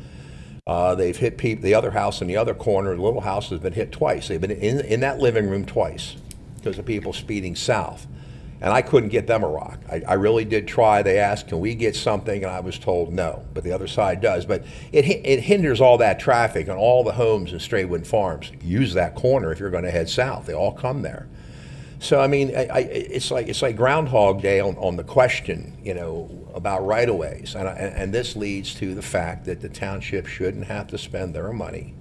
They've hit the other house in the other corner. The little house has been hit twice. They've been in that living room twice because of people speeding south. And I couldn't get them a rock. I really did try. They asked, can we get something? And I was told no, but the other side does. But it hinders all that traffic, and all the homes in Strawood Farms use that corner if you're going to head south. They all come there. So, I mean, it's like Groundhog Day on the question, about right-of-ways. And this leads to the fact that the township shouldn't have to spend their money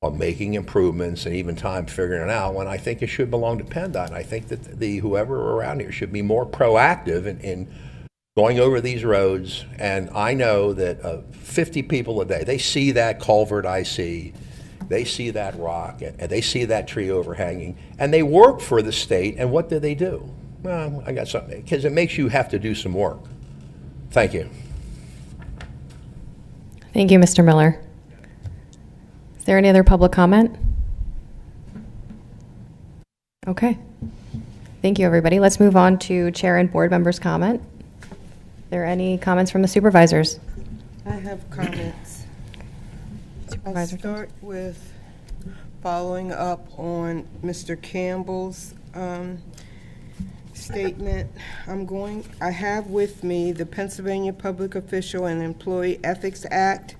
on making improvements and even time figuring it out, when I think it should belong to PennDOT. And I think that whoever around here should be more proactive in going over these roads. And I know that 50 people a day, they see that culvert I see, they see that rock, and they see that tree overhanging, and they work for the state. And what do? Well, I got something, because it makes you have to do some work. Thank you. Thank you, Mr. Miller. Is there any other public comment? Okay. Thank you, everybody. Let's move on to chair and board members' comment. Are there any comments from the supervisors? I have comments. I'll start with following up on Mr. Campbell's statement. I have with me the Pennsylvania Public Official and Employee Ethics Act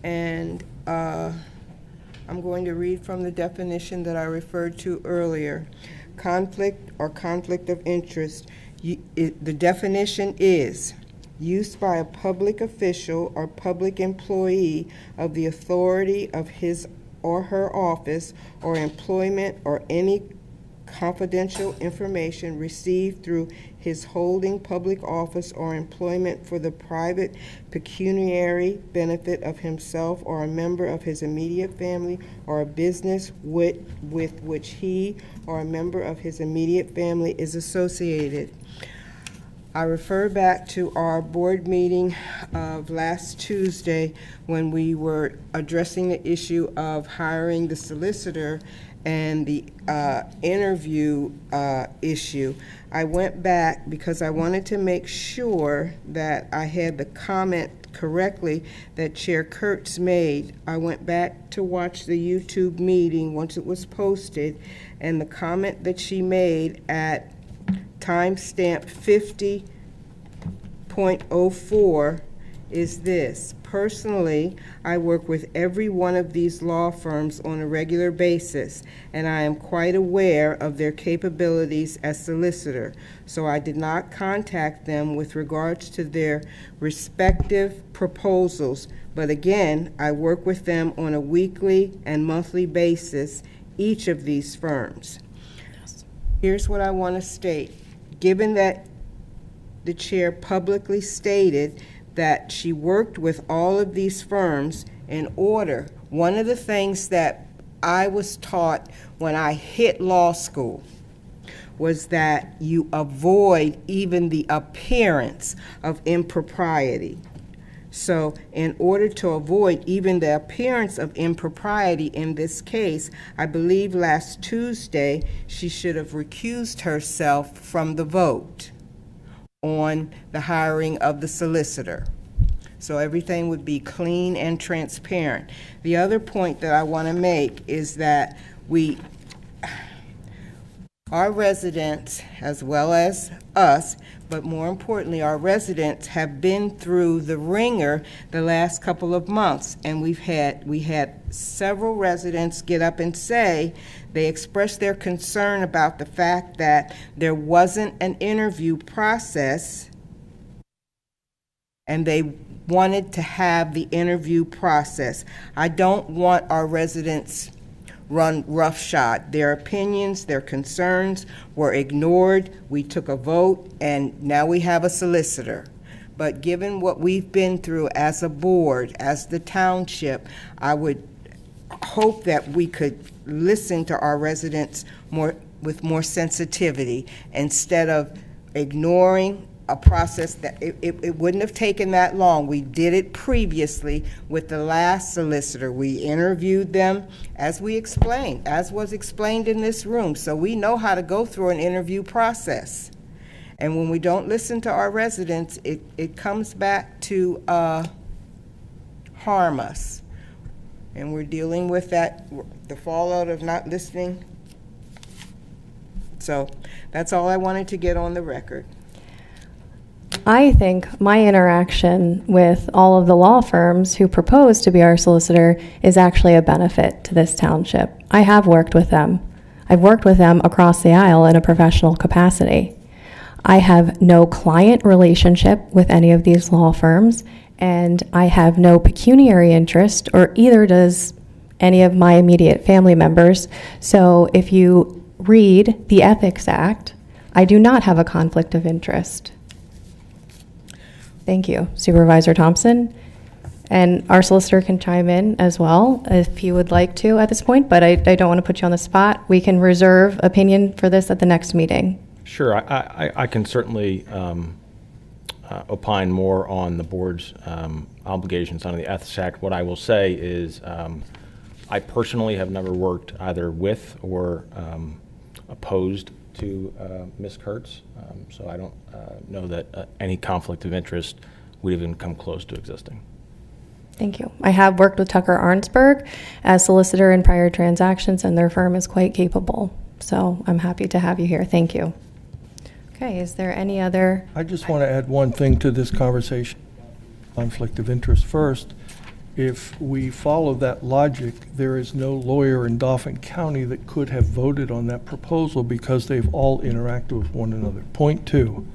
And I'm going to read from the definition that I referred to earlier. Conflict or conflict of interest. The definition is use by a public official or public employee of the authority of his or her office or employment or any confidential information received through his holding public office or employment for the private pecuniary benefit of himself or a member of his immediate family or a business with which he or a member of his immediate family is associated. I refer back to our board meeting of last Tuesday when we were addressing the issue of hiring the solicitor and the interview issue. I went back because I wanted to make sure that I had the comment correctly that Chair Kurtz made. I went back to watch the YouTube meeting once it was posted, and the comment that she made at timestamp 50.04 is this. Personally, I work with every one of these law firms on a regular basis, and I am quite aware of their capabilities as solicitor, so I did not contact them with regards to their respective proposals, but again, I work with them on a weekly and monthly basis, each of these firms. Here's what I want to state. Given that the chair publicly stated that she worked with all of these firms in order, one of the things that I was taught when I hit law school was that you avoid even the appearance of impropriety. So in order to avoid even the appearance of impropriety in this case, I believe last Tuesday she should have recused herself from the vote on the hiring of the solicitor. So everything would be clean and transparent. The other point that I want to make is that our residents, as well as us, but more importantly, our residents have been through the ringer the last couple of months, and we had several residents get up and say they expressed their concern about the fact that there wasn't an interview process, and they wanted to have the interview process. I don't want our residents run roughshod. Their opinions, their concerns were ignored. We took a vote, and now we have a solicitor. But given what we've been through as a board, as the township, I would hope that we could listen to our residents with more sensitivity instead of ignoring a process that it wouldn't have taken that long. We did it previously with the last solicitor. We interviewed them as we explained, as was explained in this room. So we know how to go through an interview process. And when we don't listen to our residents, it comes back to harm us. And we're dealing with that, the fallout of not listening. So that's all I wanted to get on the record. I think my interaction with all of the law firms who propose to be our solicitor is actually a benefit to this township. I have worked with them. I've worked with them across the aisle in a professional capacity. I have no client relationship with any of these law firms, and I have no pecuniary interest, or either does any of my immediate family members. So if you read the Ethics Act, I do not have a conflict of interest. Thank you, Supervisor Thompson. And our solicitor can chime in as well if he would like to at this point, but I don't want to put you on the spot. We can reserve opinion for this at the next meeting. Sure, I can certainly opine more on the board's obligations under the Ethics Act. What I will say is I personally have never worked either with or opposed to Ms. Kurtz, so I don't know that any conflict of interest would even come close to existing. Thank you. I have worked with Tucker Arnsberg as solicitor in prior transactions, and their firm is quite capable. So I'm happy to have you here. Thank you. Okay, is there any other? I just want to add one thing to this conversation. Conflict of interest first. if we follow that logic, there is no lawyer in Dauphin County that could have voted on that proposal because they've all interacted with one another. Point two,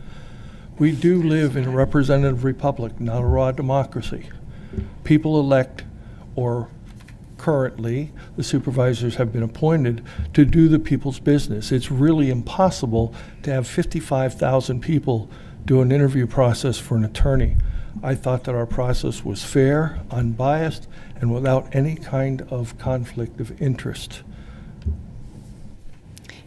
we do live in a representative republic, not a raw democracy. People elect, or currently, the supervisors have been appointed to do the people's business. It's really impossible to have 55,000 people do an interview process for an attorney. I thought that our process was fair, unbiased, and without any kind of conflict of interest.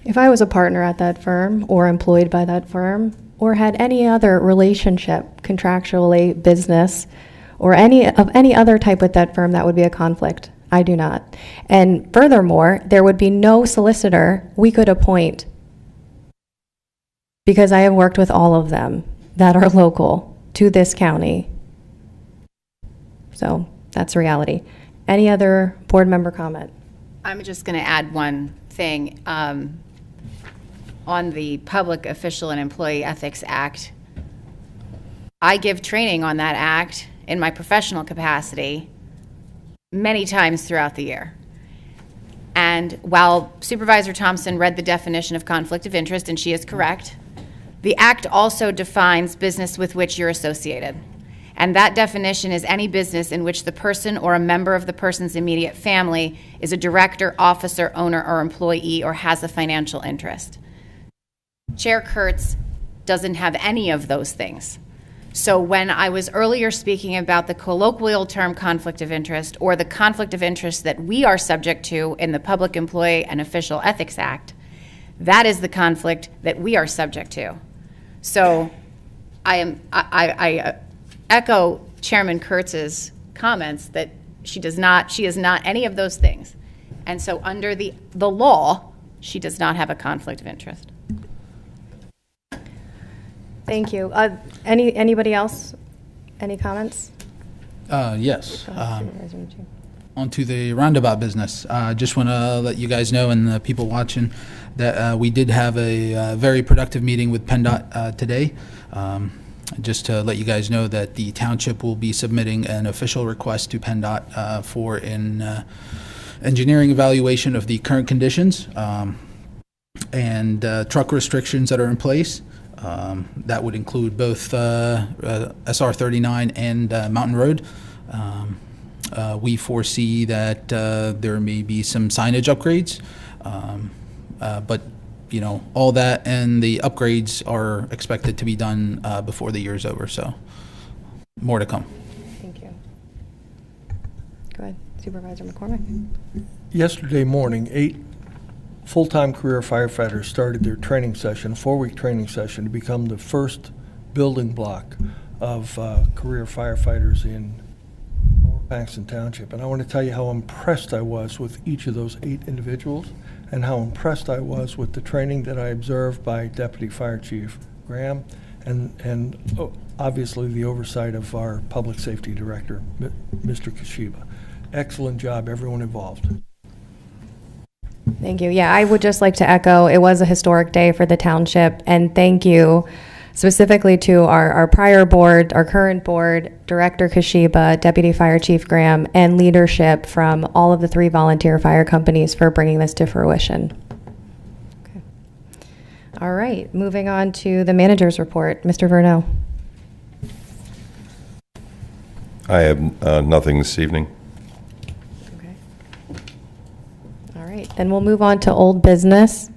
If I was a partner at that firm or employed by that firm or had any other relationship, contractually, business, or any other type with that firm, that would be a conflict. I do not. And furthermore, there would be no solicitor we could appoint because I have worked with all of them that are local to this county. So that's reality. Any other board member comment? I'm just going to add one thing. On the Public Official and Employee Ethics Act, I give training on that act in my professional capacity many times throughout the year. And while Supervisor Thompson read the definition of conflict of interest, and she is correct, the act also defines business with which you're associated. And that definition is any business in which the person or a member of the person's immediate family is a director, officer, owner, or employee, or has a financial interest. Chair Kurtz doesn't have any of those things. So when I was earlier speaking about the colloquial term conflict of interest, or the conflict of interest that we are subject to in the Public Employee and Official Ethics Act, that is the conflict that we are subject to. So I echo Chairman Kurtz's comments that she is not any of those things. And so under the law, she does not have a conflict of interest. Thank you. Anybody else? Any comments? Yes. Go ahead, Supervisor Machine. On to the roundabout business. Just want to let you guys know, and the people watching, that we did have a very productive meeting with PennDOT today. Just to let you guys know that the township will be submitting an official request to PennDOT for an engineering evaluation of the current conditions and truck restrictions that are in place. That would include both SR 39 and Mountain Road. We foresee that there may be some signage upgrades, but you know, all that and the upgrades are expected to be done before the year's over. So more to come. Thank you. Go ahead, Supervisor McCormick. Yesterday morning, 8 full-time career firefighters started their training session, a 4-week training session, to become the first building block of career firefighters in Lower Paxton Township. And I want to tell you how impressed I was with each of those 8 individuals, and how impressed I was with the training that I observed by Deputy Fire Chief Graham, and obviously the oversight of our Public Safety Director, Mr. Kashiba. Excellent job, everyone involved. Thank you. Yeah, I would just like to echo, it was a historic day for the township, and thank you specifically to our prior board, our current board, Director Kashiba, Deputy Fire Chief Graham, and leadership from all of the 3 volunteer fire companies for bringing this to fruition. Okay. All right, moving on to the manager's report. Mr. Verneau. I have nothing this evening. Then we'll move on to old business.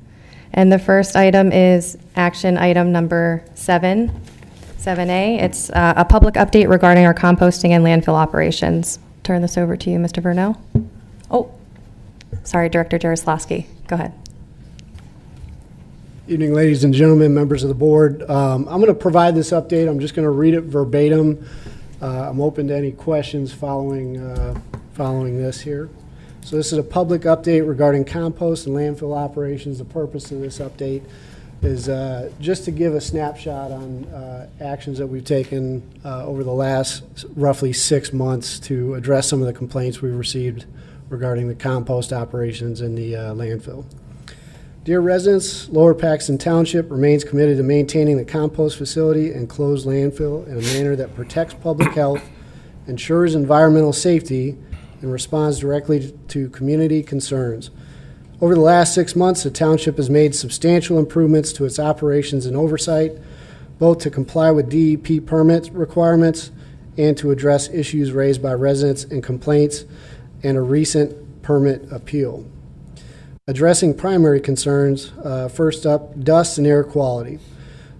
And the first item is action item number 7, 7A. It's a public update regarding our composting and landfill operations. Turn this over to you, Mr. Verneau. Oh, sorry, Director Jaroslawski. Go ahead. Evening, ladies and gentlemen, members of the board. I'm going to provide this update. I'm just going to read it verbatim. I'm open to any questions following this here. So this is a public update regarding compost and landfill operations. The purpose of this update is just to give a snapshot on actions that we've taken over the last roughly 6 months to address some of the complaints we've received regarding the compost operations in the landfill. Dear residents, Lower Paxton Township remains committed to maintaining the compost facility and closed landfill in a manner that protects public health ensures environmental safety, and responds directly to community concerns. Over the last 6 months, the township has made substantial improvements to its operations and oversight, both to comply with DEP permit requirements and to address issues raised by residents and complaints and a recent permit appeal. Addressing primary concerns, first up, dust and air quality.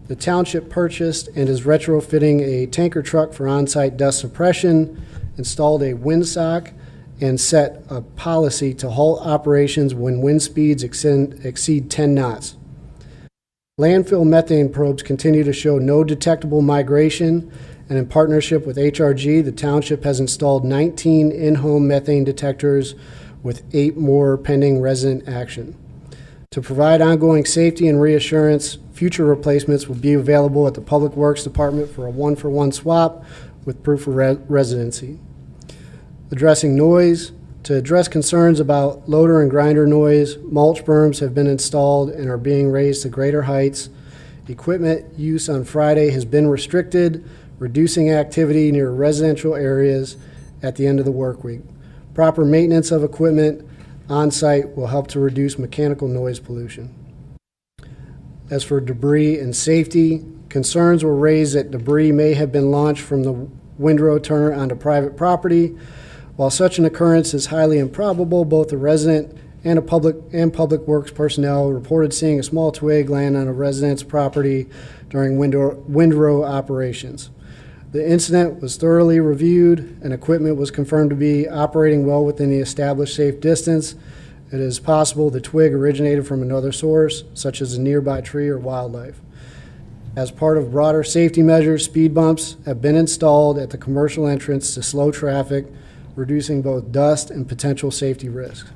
The township purchased and is retrofitting a tanker truck for on-site dust suppression, installed a windsock, and set a policy to halt operations when wind speeds exceed 10 knots. Landfill methane probes continue to show no detectable migration, and in partnership with HRG, the township has installed 19 in-home methane detectors with 8 more pending resident action. To provide ongoing safety and reassurance, future replacements will be available at the Public Works Department for a one-for-one swap with proof of residency. Addressing noise. To address concerns about loader and grinder noise, mulch berms have been installed and are being raised to greater heights. Equipment use on Friday has been restricted, reducing activity near residential areas at the end of the work week. Proper maintenance of equipment on site will help to reduce mechanical noise pollution. As for debris and safety, concerns were raised that debris may have been launched from the windrow turner onto private property. While such an occurrence is highly improbable, both the resident and public works personnel reported seeing a small twig land on a resident's property during windrow operations. The incident was thoroughly reviewed and equipment was confirmed to be operating well within the established safe distance. It is possible the twig originated from another source, such as a nearby tree or wildlife. As part of broader safety measures, speed bumps have been installed at the commercial entrance to slow traffic, reducing both dust and potential safety risks.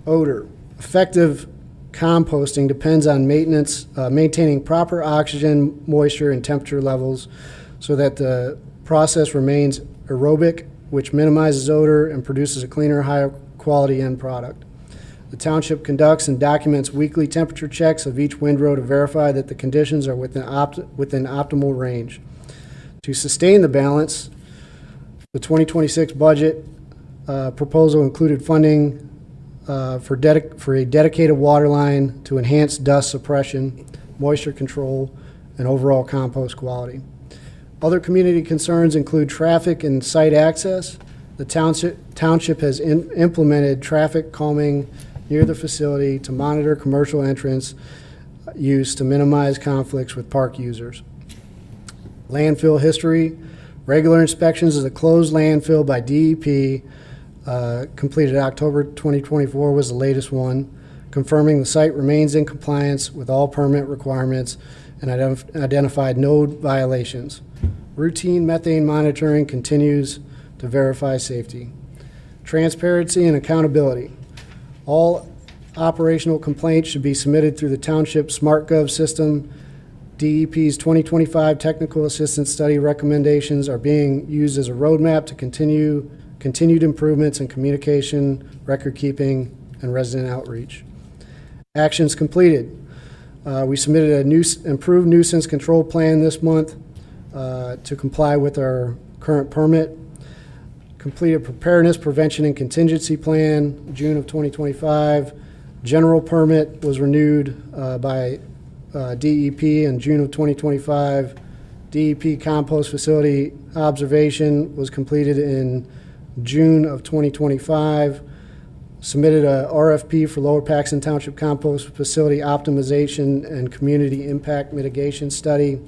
Odor. Effective composting depends on maintaining proper oxygen, moisture, and temperature levels so that the process remains aerobic, which minimizes odor and produces a cleaner, higher quality end product. The township conducts and documents weekly temperature checks of each windrow to verify that the conditions are within optimal range. To sustain the balance, the 2026 budget proposal included funding for a dedicated water line to enhance dust suppression, moisture control, and overall compost quality. Other community concerns include traffic and site access. The township has implemented traffic calming near the facility to monitor commercial entrance use to minimize conflicts with park users. Landfill history. Regular inspections of the closed landfill by DEP completed October 2024 was the latest one, confirming the site remains in compliance with all permit requirements and identified no violations. Routine methane monitoring continues to verify safety. Transparency and accountability. All operational complaints should be submitted through the township SmartGov system. DEP's 2025 technical assistance study recommendations are being used as a roadmap to continued improvements in communication, record keeping, and resident outreach. Actions completed. We submitted a improved nuisance control plan this month to comply with our current permit. Completed preparedness, prevention, and contingency plan, June of 2025. General permit was renewed by DEP in June of 2025. DEP compost facility observation was completed in June of 2025. Submitted a RFP for Lower Paxton Township compost facility optimization and community impact mitigation study.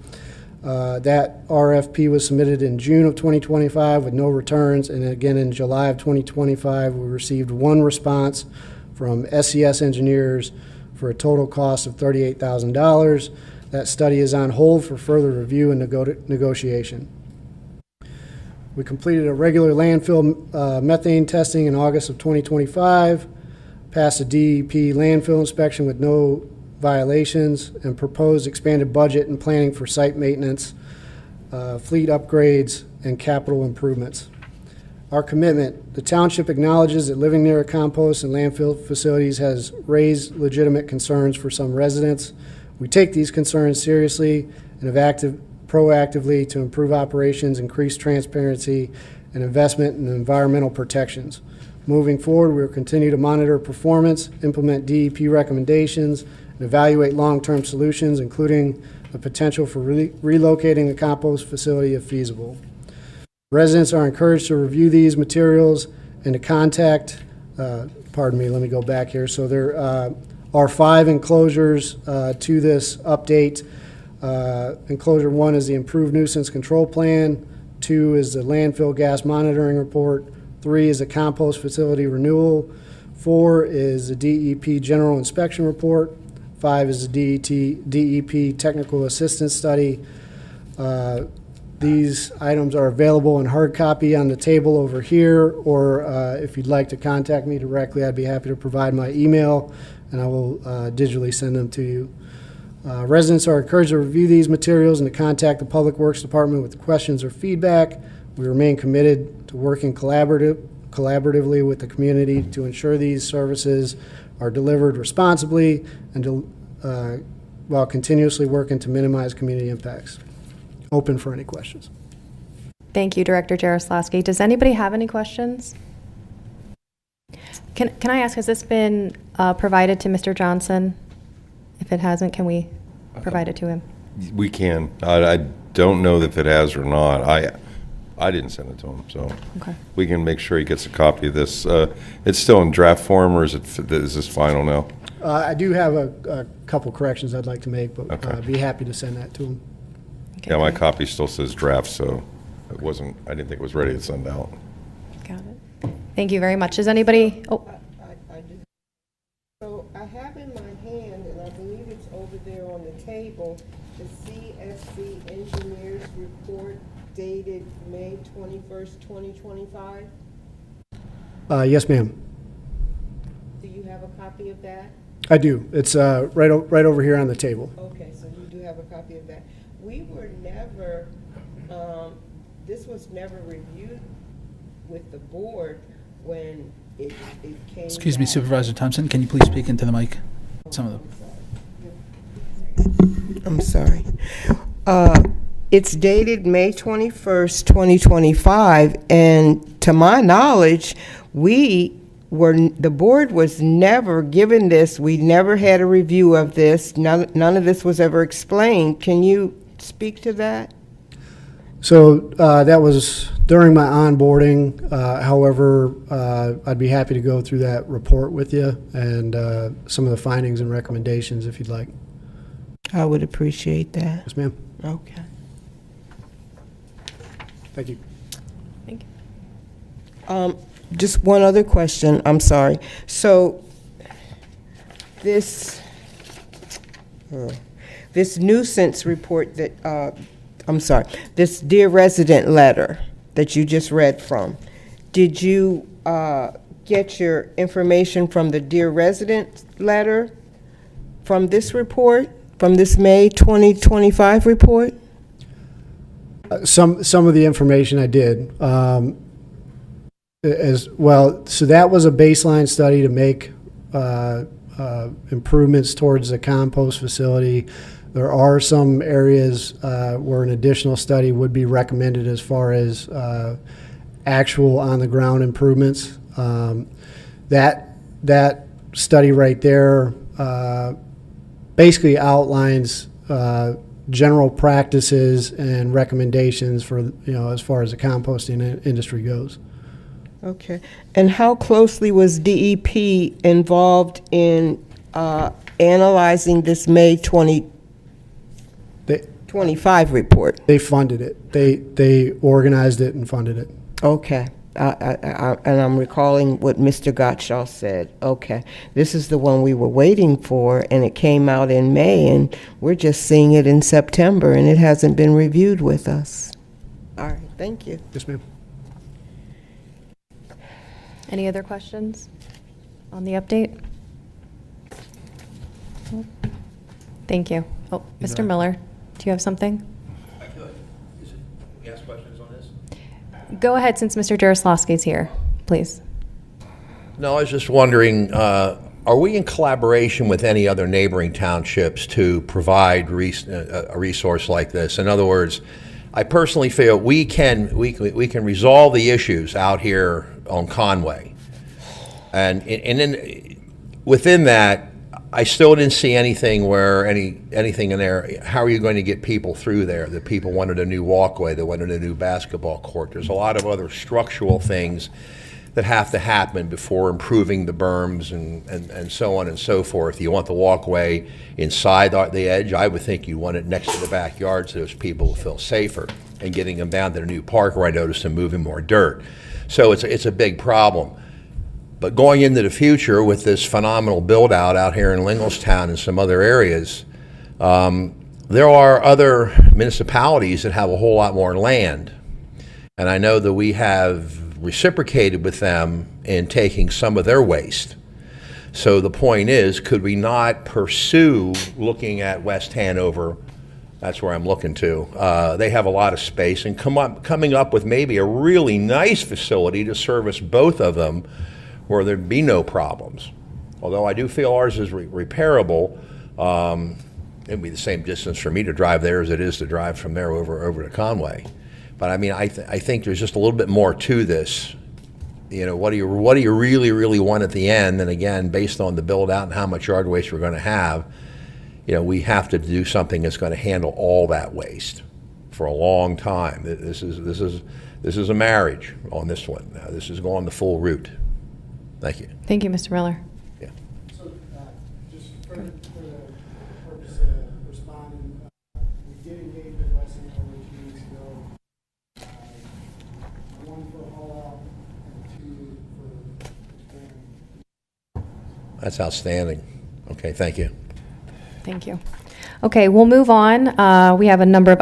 That RFP was submitted in June of 2025 with no returns, and again in July of 2025 we received one response from SES engineers for a total cost of $38,000. That study is on hold for further review and negotiation. We completed a regular landfill methane testing in August of 2025, passed a DEP landfill inspection with no violations, and proposed expanded budget and planning for site maintenance, fleet upgrades, and capital improvements. Our commitment. The township acknowledges that living near a compost and landfill facilities has raised legitimate concerns for some residents. We take these concerns seriously and have acted proactively to improve operations, increase transparency, and investment in environmental protections. Moving forward, we will continue to monitor performance, implement DEP recommendations, and evaluate long-term solutions, including the potential for relocating the compost facility if feasible. Residents are encouraged to review these materials and to contact, pardon me, let me go back here. So there are 5 enclosures to this update. Enclosure 1 is the improved nuisance control plan. 2 is the landfill gas monitoring report. 3 is a compost facility renewal. 4 is the DEP general inspection report. 5 is the DEP technical assistance study. These items are available in hard copy on the table over here, or if you'd like to contact me directly, I'd be happy to provide my email, and I will digitally send them to you. Residents are encouraged to review these materials and to contact the Public Works Department with questions or feedback. We remain committed to working collaboratively with the community to ensure these services are delivered responsibly and while continuously working to minimize community impacts. Open for any questions. Thank you, Director Jaroslawski. Does anybody have any questions? Can I ask, has this been provided to Mr. Johnson? If it hasn't, can we provide it to him? We can. I don't know if it has or not. I didn't send it to him, so Okay. we can make sure he gets a copy of this. It's still in draft form, or is this final now? I do have a couple corrections I'd like to make, but Okay. I'd be happy to send that to him. Okay, Yeah, my great. copy still says draft, so I didn't think it was ready to send out. Got it. Thank you very much. Does anybody, oh, So I have in my hand, and I believe it's over there on the table, the CSC Engineers Report dated May 21st, 2025. Yes, ma'am. Do you have a copy of that? I do. It's right over here on the table. Okay, so you do have a copy of that. We were never, this was never reviewed with the board when it came. Excuse me, back. Supervisor Thompson, can you please speak into the mic? Some of them. I'm sorry. It's dated May 21st, 2025, and to my knowledge, the board was never given this. We never had a review of this. None of this was ever explained. Can you speak to that? So that was during my onboarding. However, I'd be happy to go through that report with you and some of the findings and recommendations if you'd like. I would appreciate that. Yes, ma'am. Okay. Thank you. thank you. Just one other question, I'm sorry. So this nuisance report that, this Dear Resident letter that you just read from, did you get your information from the Dear Resident letter from this report, from this May 2025 report? Some of the information I did. As well, so that was a baseline study to make improvements towards the compost facility. There are some areas where an additional study would be recommended as far as actual on-the-ground improvements. That study right there basically outlines general practices and recommendations for, as far as the composting industry goes. Okay. And how closely was DEP involved in analyzing this May 2025 report? They funded it. They organized it and funded it. Okay. And I'm recalling what Mr. Gottschall said. Okay. This is the one we were waiting for, and it came out in May, and we're just seeing it in September, and it hasn't been reviewed with us. All right. Thank you. Yes, ma'am. Any other questions on the update? Thank you. Oh, Mr. Miller, do you have something? I could. Can we ask questions on this? Go ahead, since Mr. Jaroslawski's here, please. No, I was just wondering, are we in collaboration with any other neighboring townships to provide a resource like this? In other words, I personally feel we can resolve the issues out here on Conway, and then within that, I still didn't see anything where anything in there. How are you going to get people through there? The people wanted a new walkway, they wanted a new basketball court. There's a lot of other structural things that have to happen before improving the berms and so on and so forth. You want the walkway inside the edge. I would think you want it next to the backyard so those people will feel safer, and getting them down to the new park where I noticed them moving more dirt. So it's a big problem. But going into the future with this phenomenal build out here in Linglestown and some other areas, there are other municipalities that have a whole lot more land. And I know that we have reciprocated with them in taking some of their waste. So the point is, could we not pursue looking at West Hanover? That's where I'm looking to. They have a lot of space, and coming up with maybe a really nice facility to service both of them where there'd be no problems. Although I do feel ours is repairable. It'd be the same distance for me to drive there as it is to drive from there over to Conway. But I mean, I think there's just a little bit more to this. You know, what do you really want at the end? And again, based on the build out and how much yard waste we're going to have, you know, we have to do something that's going to handle all that waste for a long time. This is a marriage on this one. This is going the full route. Thank you. Thank you, Mr. Miller. Yeah. So, just for the purpose of responding, we did engage with West Hanover 2 weeks ago. One for haul out and 2 for expanding. That's outstanding. Okay, thank you. Thank you. Okay, we'll move on. We have a number of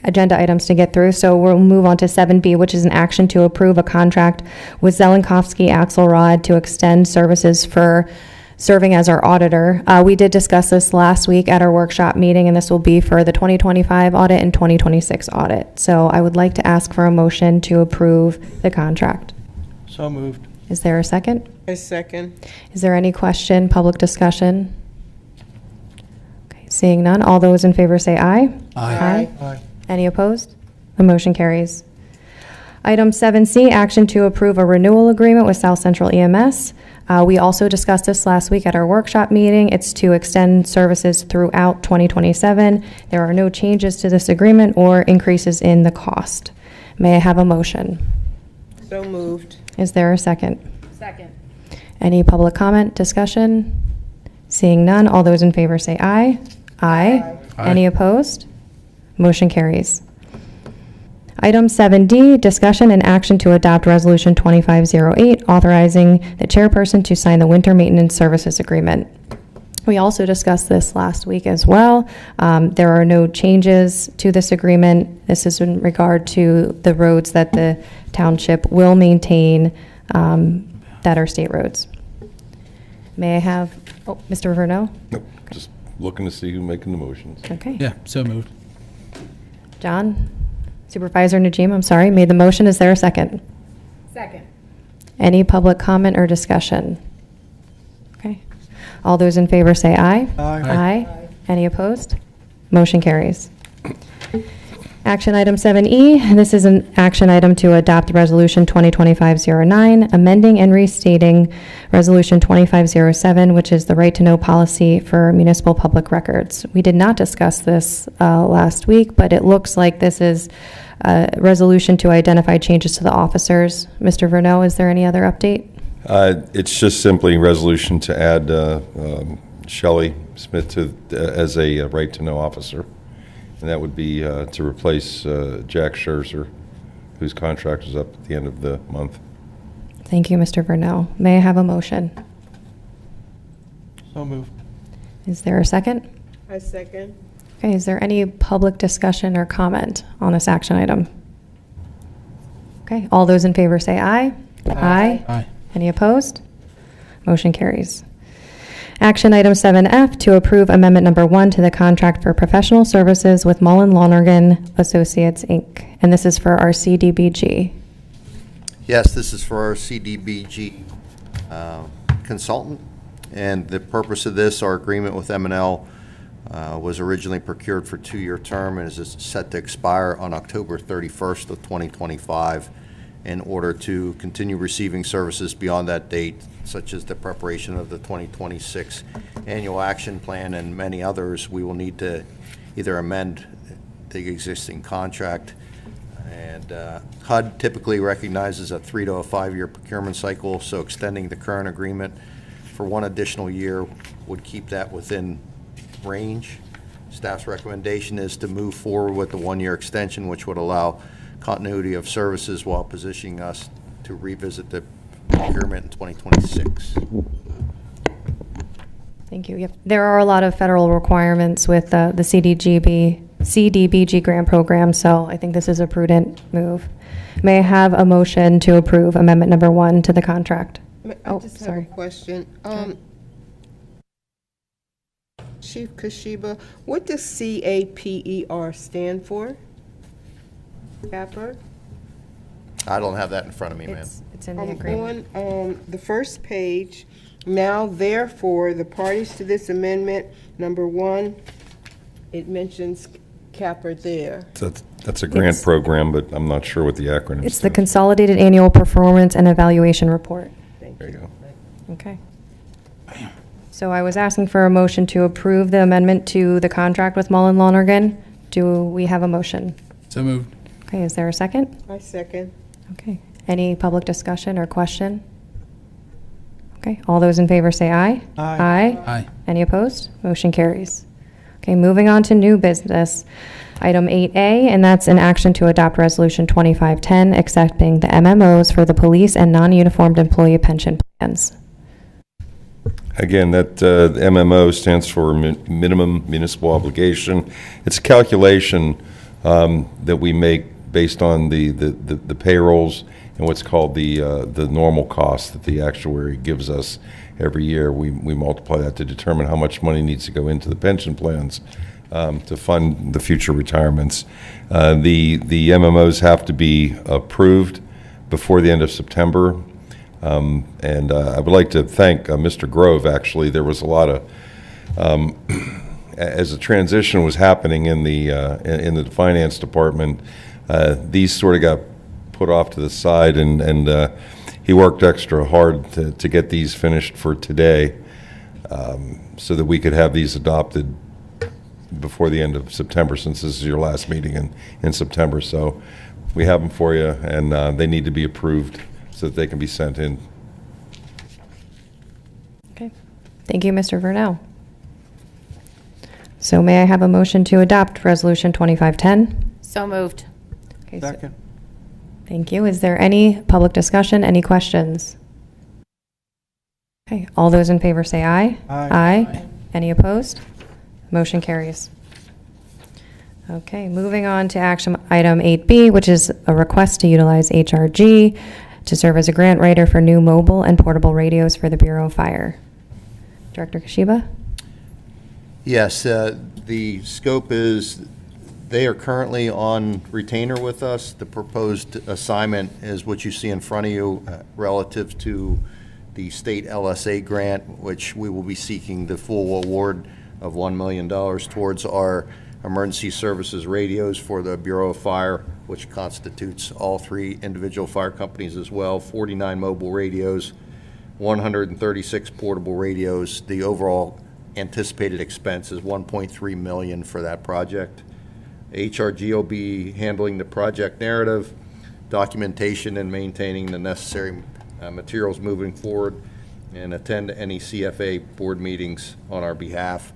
agenda items to get through, so we'll move on to 7B, which is an action to approve a contract with Zelenkowski Axelrod to extend services for serving as our auditor. We did discuss this last week at our workshop meeting, and this will be for the 2025 audit and 2026 audit. So I would like to ask for a motion to approve the contract. So moved. Is there a second? A second. Is there any question, public discussion? Okay, seeing none, all those in favor say aye. Aye. Aye. Any opposed? The motion carries. Item 7C, action to approve a renewal agreement with South Central EMS. We also discussed this last week at our workshop meeting. It's to extend services throughout 2027. There are no changes to this agreement or increases in the cost. May I have a motion? So moved. Is there a second? Second. Any public comment, discussion? Seeing none, all those in favor say aye. Aye. Any opposed? Motion carries. Item 7D, discussion and action to adopt Resolution 2508, authorizing the chairperson to sign the winter maintenance services agreement. We also discussed this last week as well. There are no changes to this agreement. This is in regard to the roads that the township will maintain that are state roads. May I have, Mr. Verneau? Nope, just looking to see who's making the motions. Okay. Yeah, so moved. John? Supervisor Najim, I'm sorry, made the motion. Is there a second? Second. Any public comment or discussion? Okay. All those in favor say aye. Aye. Any opposed? Motion carries. Action item 7E, this is an action item to adopt Resolution 2025-09, amending and restating Resolution 2507, which is the right to know policy for municipal public records. We did not discuss this last week, but it looks like this is a resolution to identify changes to the officers. Mr. Verneau, is there any other update? It's just simply a resolution to add Shelley Smith as a right to know officer. And that would be to replace Jack Scherzer, whose contract is up at the end of the month. Thank you, Mr. Verneau. May I have a motion? So moved. Is there a second? I second. Okay, is there any public discussion or comment on this action item? Okay, all those in favor say aye. Aye. Aye. Any opposed? Motion carries. Action item 7F, to approve amendment number 1 to the contract for professional services with Mullen Lonergan Associates, Inc. And this is for our CDBG. Yes, this is for our CDBG consultant. And the purpose of this, our agreement with M&L, Was originally procured for 2-year term and is set to expire on October 31st of 2025. In order to continue receiving services beyond that date, such as the preparation of the 2026 annual action plan and many others, we will need to either amend the existing contract. And HUD typically recognizes a 3 to a 5-year procurement cycle, so extending the current agreement for 1 additional year would keep that within range. Staff's recommendation is to move forward with the 1-year extension, which would allow continuity of services while positioning us to revisit the procurement in 2026. Thank you. Yep. There are a lot of federal requirements with the CDBG grant program, so I think this is a prudent move. May I have a motion to approve amendment number 1 to the contract? I just have a question. Chief Kashiba, what does CAPER stand for? Capper? I don't have that in front of me, ma'am. It's in the agreement. On the first page, now therefore, the parties to this amendment, number 1, it mentions Capper there. That's a grant program, but I'm not sure what the acronym It's is. the Consolidated Annual Performance and Evaluation Report. There you go. Okay. So I was asking for a motion to approve the amendment to the contract with Mullen Lonergan. Do we have a motion? So moved. Okay, is there a second? I second. Okay. Any public discussion or question? Okay, all those in favor say aye. Aye. Aye. Any opposed? Motion carries. Okay, moving on to new business. Item 8A, and that's an action to adopt Resolution 2510, accepting the MMOs for the police and non-uniformed employee pension plans. Again, that MMO stands for Minimum Municipal Obligation. It's a calculation that we make based on the payrolls and what's called the normal cost that the actuary gives us every year. We multiply that to determine how much money needs to go into the pension plans to fund the future retirements. The MMOs have to be approved before the end of September. And I would like to thank Mr. Grove. Actually, there was a lot of as the transition was happening in the finance department, these sort of got put off to the side, and he worked extra hard to get these finished for today, so that we could have these adopted before the end of September, since this is your last meeting in September. So we have them for you, and they need to be approved so that they can be sent in. Okay. Thank you, Mr. Vernell. So may I have a motion to adopt Resolution 2510? So moved. Okay, Second. Thank you. Is there any public discussion, any questions? Okay, all those in favor say aye. Aye. Any opposed? Motion carries. Okay, moving on to action item 8B, which is a request to utilize HRG to serve as a grant writer for new mobile and portable radios for the Bureau of Fire. Director Kashiba? Yes, the scope is they are currently on retainer with us. The proposed assignment is what you see in front of you relative to the state LSA grant, which we will be seeking the full award of $1 million towards our emergency services radios for the Bureau of Fire, which constitutes all 3 individual fire companies as well, 49 mobile radios, 136 portable radios. The overall anticipated expense is $1.3 million for that project. HRG will be handling the project narrative, documentation, and maintaining the necessary materials moving forward, and attend any CFA board meetings on our behalf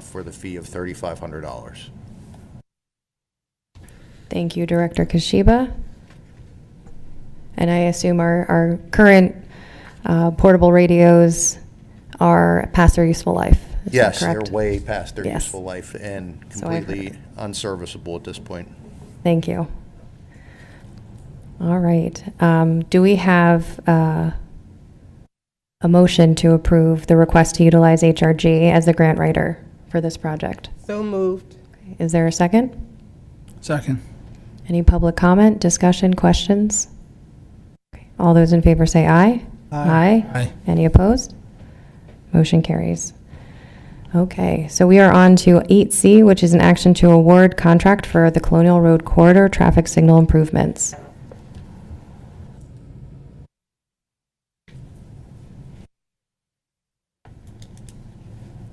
for the fee of $3,500. Thank you, Director Kashiba. And I assume our current portable radios are past their useful life. Is that Yes, correct? they're way past their Yes. useful life and So I've completely unserviceable at this point. Thank you. All right. Do we have a motion to approve the request to utilize HRG as the grant writer for this project? So moved. Is there a second? Second. Any public comment, discussion, questions? Okay. All those in favor say aye. Aye. Any opposed? Motion carries. Okay, so we are on to 8C, which is an action to award contract for the Colonial Road Corridor traffic signal improvements.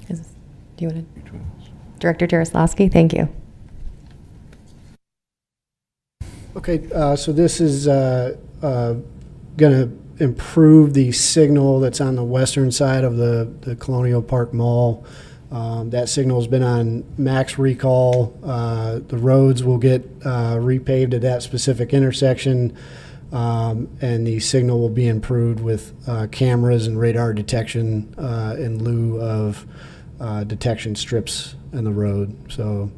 Do you want to? Director Jaroslawski, thank you. Okay, so this is going to improve the signal that's on the western side of the Colonial Park Mall. That signal's been on max recall. The roads will get repaved at that specific intersection, and the signal will be improved with cameras and radar detection in lieu of detection strips in the road. So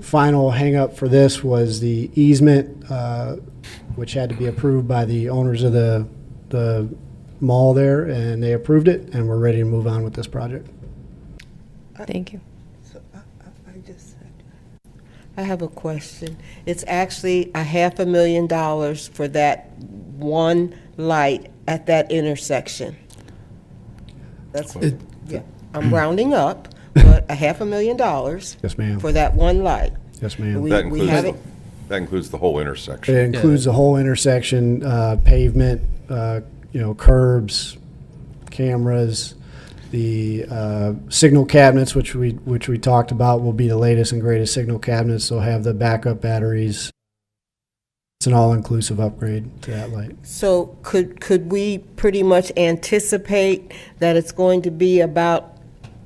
final hang-up for this was the easement, which had to be approved by the owners of the mall there, and they approved it, and we're ready to move on with this project. Thank you. So I have a question. It's actually $500,000 for that one light at that intersection. That's, yeah, I'm rounding up, but $500,000. Yes, ma'am. For that one light. Yes, ma'am. That includes the whole intersection. It includes the whole intersection, pavement, curbs, cameras, the signal cabinets, which we talked about, will be the latest and greatest signal cabinets. They'll have the backup batteries. It's an all-inclusive upgrade to that light. So could we pretty much anticipate that it's going to be about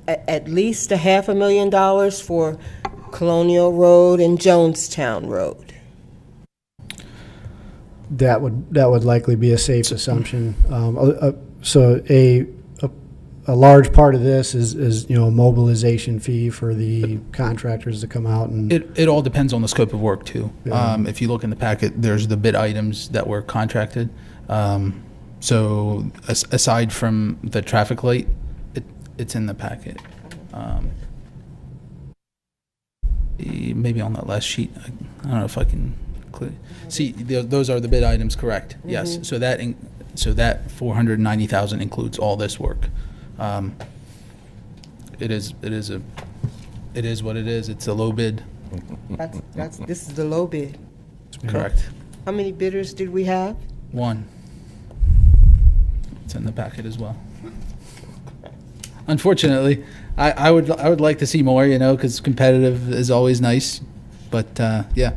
at least $500,000 for Colonial Road and Jonestown Road? That would likely be a safe assumption. So a large part of this is a mobilization fee for the contractors to come out and. It all depends on the scope of work too. Yeah. If you look in the packet, there's the bid items that were contracted. So aside from the traffic light, it's in the packet. Maybe on that last sheet, I don't know if I can see. Those are the bid items, correct? Mm-hmm. Yes. So that $490,000 includes all this work. It is what it is. It's a low bid. This is the low bid. Correct. How many bidders did we have? One. It's in the packet as well. Unfortunately, I would like to see more, because competitive is always nice. But yeah,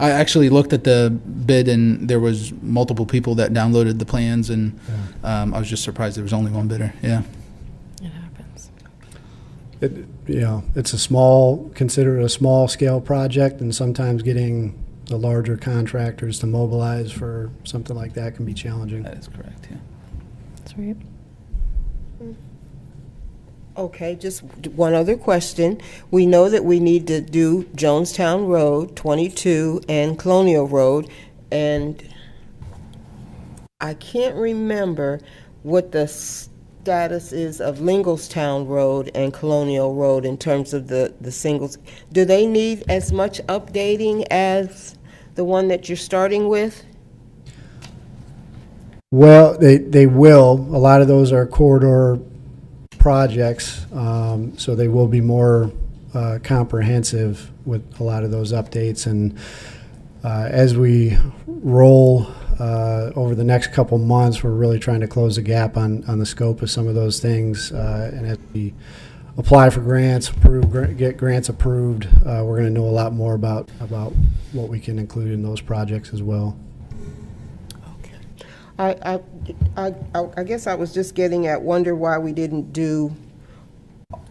I actually looked at the bid and there was multiple people that downloaded the plans, and I was just surprised there was only one bidder. Yeah. It happens. It's considered a small scale project, and sometimes getting the larger contractors to mobilize for something like that can be challenging. That is correct. Yeah. That's right. Okay, just one other question. We know that we need to do Jonestown Road, 22, and Colonial Road, and I can't remember what the status is of Lingelstown Road and Colonial Road in terms of the singles. Do they need as much updating as the one that you're starting with? Well, they will. A lot of those are corridor projects, so they will be more comprehensive with a lot of those updates. And as we roll over the next couple months, we're really trying to close the gap on the scope of some of those things. And as we apply for grants, get grants approved, we're going to know a lot more about what we can include in those projects as well. I guess I was just wonder why we didn't do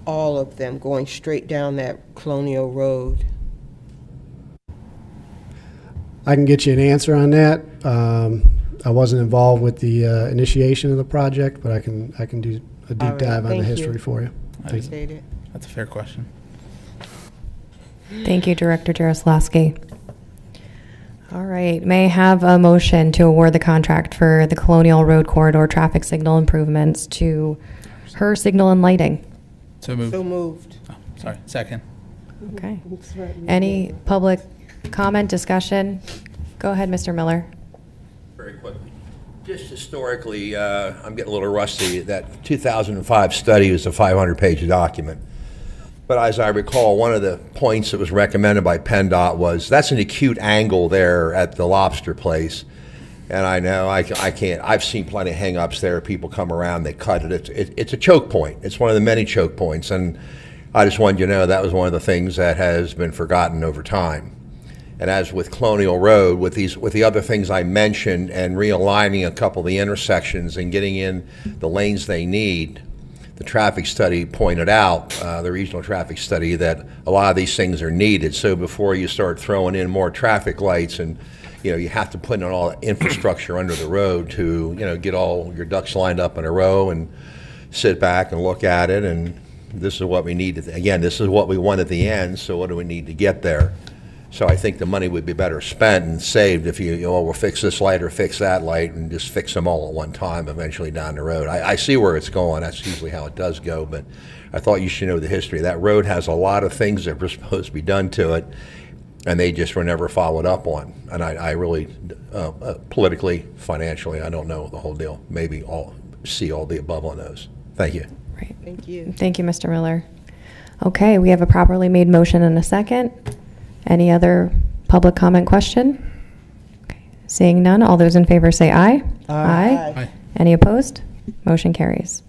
all of them going straight down that Colonial Road. I can get you an answer on that. I wasn't involved with the initiation of the project, but I can do a deep dive on the history for you. I appreciate it. That's a fair question. Thank you, Director Jaroslawski. All right, may I have a motion to award the contract for the Colonial Road Corridor traffic signal improvements to Her Signal and Lighting? So moved. So moved. Oh, sorry, second. Okay. Any public comment, discussion? Go ahead, Mr. Miller. Very quickly. Just historically, I'm getting a little rusty. That 2005 study was a 500-page document. But as I recall, one of the points that was recommended by PennDOT was that's an acute angle there at the lobster place. And I know I can't, I've seen plenty of hang-ups there. People come around, they cut it. It's a choke point. It's one of the many choke points. And I just wanted you to know that was one of the things that has been forgotten over time. And as with Colonial Road, with the other things I mentioned and realigning a couple of the intersections and getting in the lanes they need, the traffic study pointed out, the regional traffic study, that a lot of these things are needed. So before you start throwing in more traffic lights and, you have to put in all the infrastructure under the road to, get all your ducks lined up in a row and sit back and look at it. And this is what we need. Again, this is what we want at the end. So what do we need to get there? So I think the money would be better spent and saved if we'll fix this light or fix that light and just fix them all at one time eventually down the road. I see where it's going. That's usually how it does go, but I thought you should know the history. That road has a lot of things that were supposed to be done to it, and they just were never followed up on. And I really, politically, financially, I don't know the whole deal. Maybe see all the above on those. Thank you. Right. Thank you. Thank you, Mr. Miller. Okay, we have a properly made motion and a second. Any other public comment question? Okay. Seeing none, all those in favor say aye. Aye. Aye. Any opposed? Motion carries.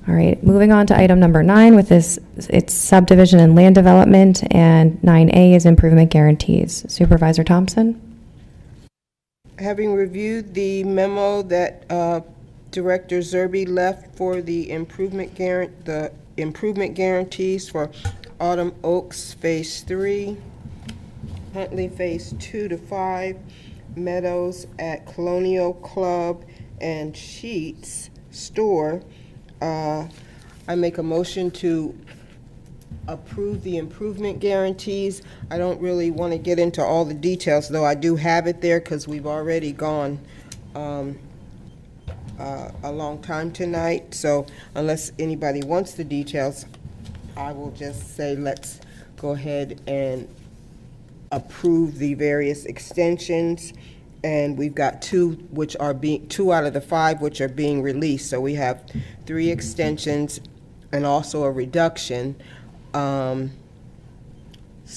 All right, moving on to item number 9, with this, it's subdivision and land development, and 9A is improvement guarantees. Supervisor Thompson? Having reviewed the memo that Director Zerby left for the improvement guarantees for Autumn Oaks Phase 3, Huntley Phase 2 to 5, Meadows at Colonial Club and Sheets Store, I make a motion to approve the improvement guarantees. I don't really want to get into all the details, though I do have it there because we've already gone a long time tonight. So unless anybody wants the details, I will just say let's go ahead and approve the various extensions. And we've got two out of the 5 which are being released. So we have 3 extensions and also a reduction. So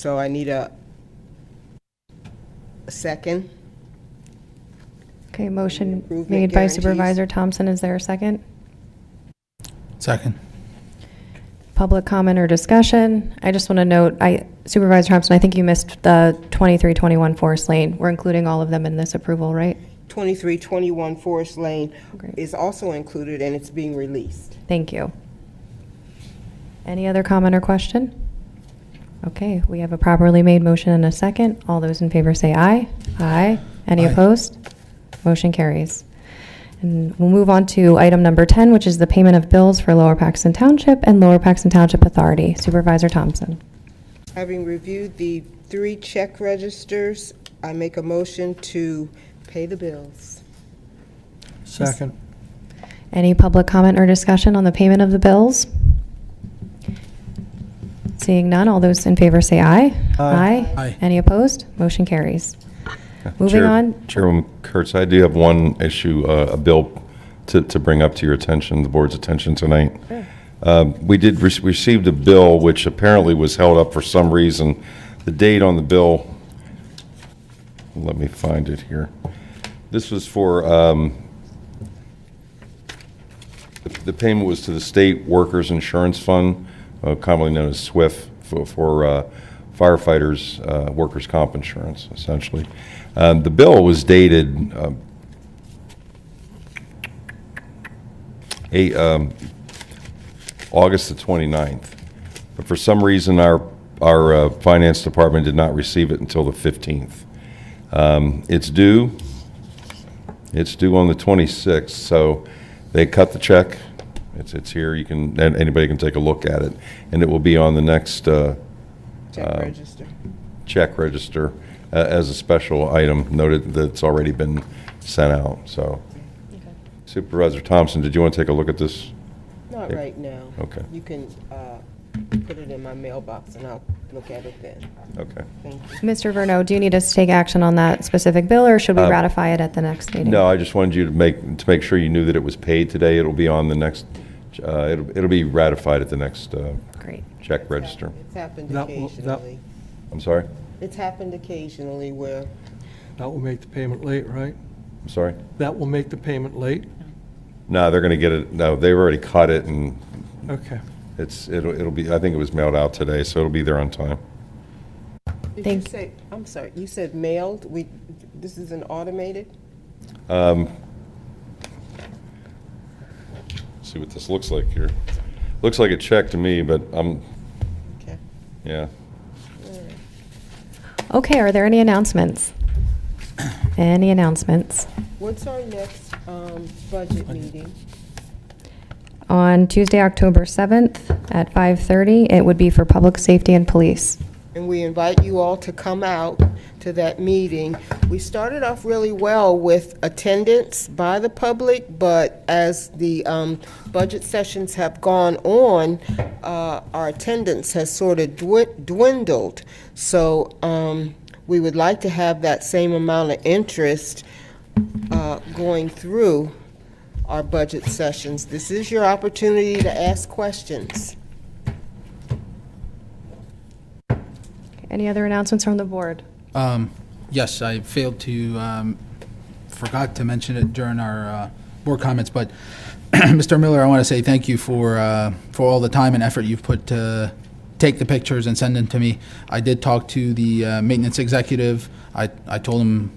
I need a second. Okay, motion Improvement made by guarantees. Supervisor Thompson. Is there a second? Second. Public comment or discussion? I just want to note, Supervisor Thompson, I think you missed the 2321 Forest Lane. We're including all of them in this approval, right? 2321 Forest Lane Great. is also included and it's being released. Thank you. Any other comment or question? Okay, we have a properly made motion and a second. All those in favor say aye. Aye. Any Aye. opposed? Motion carries. And we'll move on to item number 10, which is the payment of bills for Lower Paxton Township and Lower Paxton Township Authority. Supervisor Thompson. Having reviewed the 3 check registers, I make a motion to pay the bills. Second. Any public comment or discussion on the payment of the bills? Seeing none, all those in favor say aye. Aye. Aye. Any opposed? Motion carries. Moving on. Chairwoman Kurtz, I do have one issue, a bill to bring up to your attention, the board's attention tonight. Sure. We did received a bill which apparently was held up for some reason. The date on the bill, let me find it here. This was for, the payment was to the State Workers Insurance Fund, commonly known as SWIFT, for firefighters' workers' comp insurance, essentially. The bill was dated August the 29th, but for some reason our finance department did not receive it until the 15th. It's due on the 26th, so they cut the check. It's here. Anybody can take a look at it, and it will be on the next check register as a special item, noted that it's already been sent out. So, Okay. Supervisor Thompson, did you want to take a look at this? Not right now. Okay. You can put it in my mailbox and I'll look at it then. Okay. Thank you. Mr. Verno, do you need us to take action on that specific bill, or should we Uh, ratify it at the next meeting? No, I just wanted you to make sure you knew that it was paid today. It'll be on the next, it'll be ratified at the next Great. check register. It's happened That will- occasionally. I'm sorry? It's happened occasionally where, That will make the payment late, right? I'm sorry? That will make the payment late? No, they're going to get it, no, they've already cut it, and Okay. it'll be, I think it was mailed out today, so it'll be there on time. did you Thank- say, I'm sorry, you said mailed? This is an automated? See what this looks like here. Looks like a check to me, but Okay. yeah. Okay, are there any announcements? Any announcements? What's our next budget meeting? On Tuesday, October 7th at 5:30, it would be for public safety and police. And we invite you all to come out to that meeting. We started off really well with attendance by the public, but as the budget sessions have gone on, our attendance has sort of dwindled. So we would like to have that same amount of interest going through our budget sessions. This is your opportunity to ask questions. Any other announcements from the board? Yes, I failed to, forgot to mention it during our board comments, but Mr. Miller, I want to say thank you for all the time and effort you've put to take the pictures and send them to me. I did talk to the maintenance executive. I told him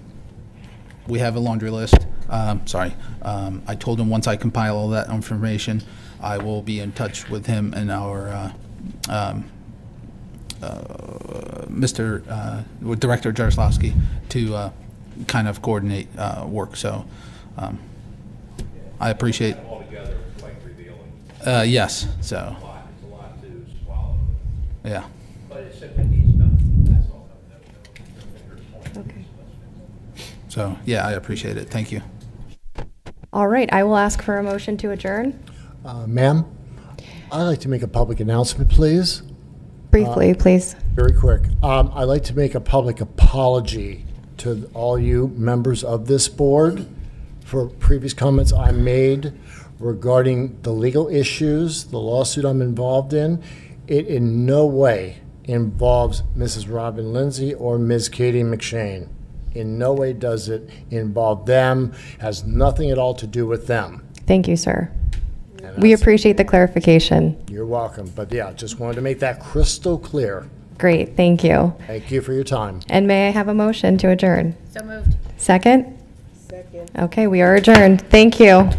we have a laundry list. I told him once I compile all that information, I will be in touch with him and our with Director Jaroslawski to kind of coordinate work. So I appreciate. Altogether, it's quite revealing. Yes. So. It's a lot to swallow. Yeah. But it simply needs done. That's all. Okay. So yeah, I appreciate it. Thank you. All right, I will ask for a motion to adjourn. Ma'am, I'd like to make a public announcement, please. Briefly, please. Very quick. I'd like to make a public apology to all you members of this board for previous comments I made regarding the legal issues, the lawsuit I'm involved in. It in no way involves Mrs. Robin Lindsay or Ms. Katie McShane. In no way does it involve them, has nothing at all to do with them. Thank you, sir. And We that's- appreciate the clarification. You're welcome. But yeah, just wanted to make that crystal clear. Great, thank you. Thank you for your time. And may I have a motion to adjourn? So moved. Second? Second. Okay, we are adjourned. Thank you.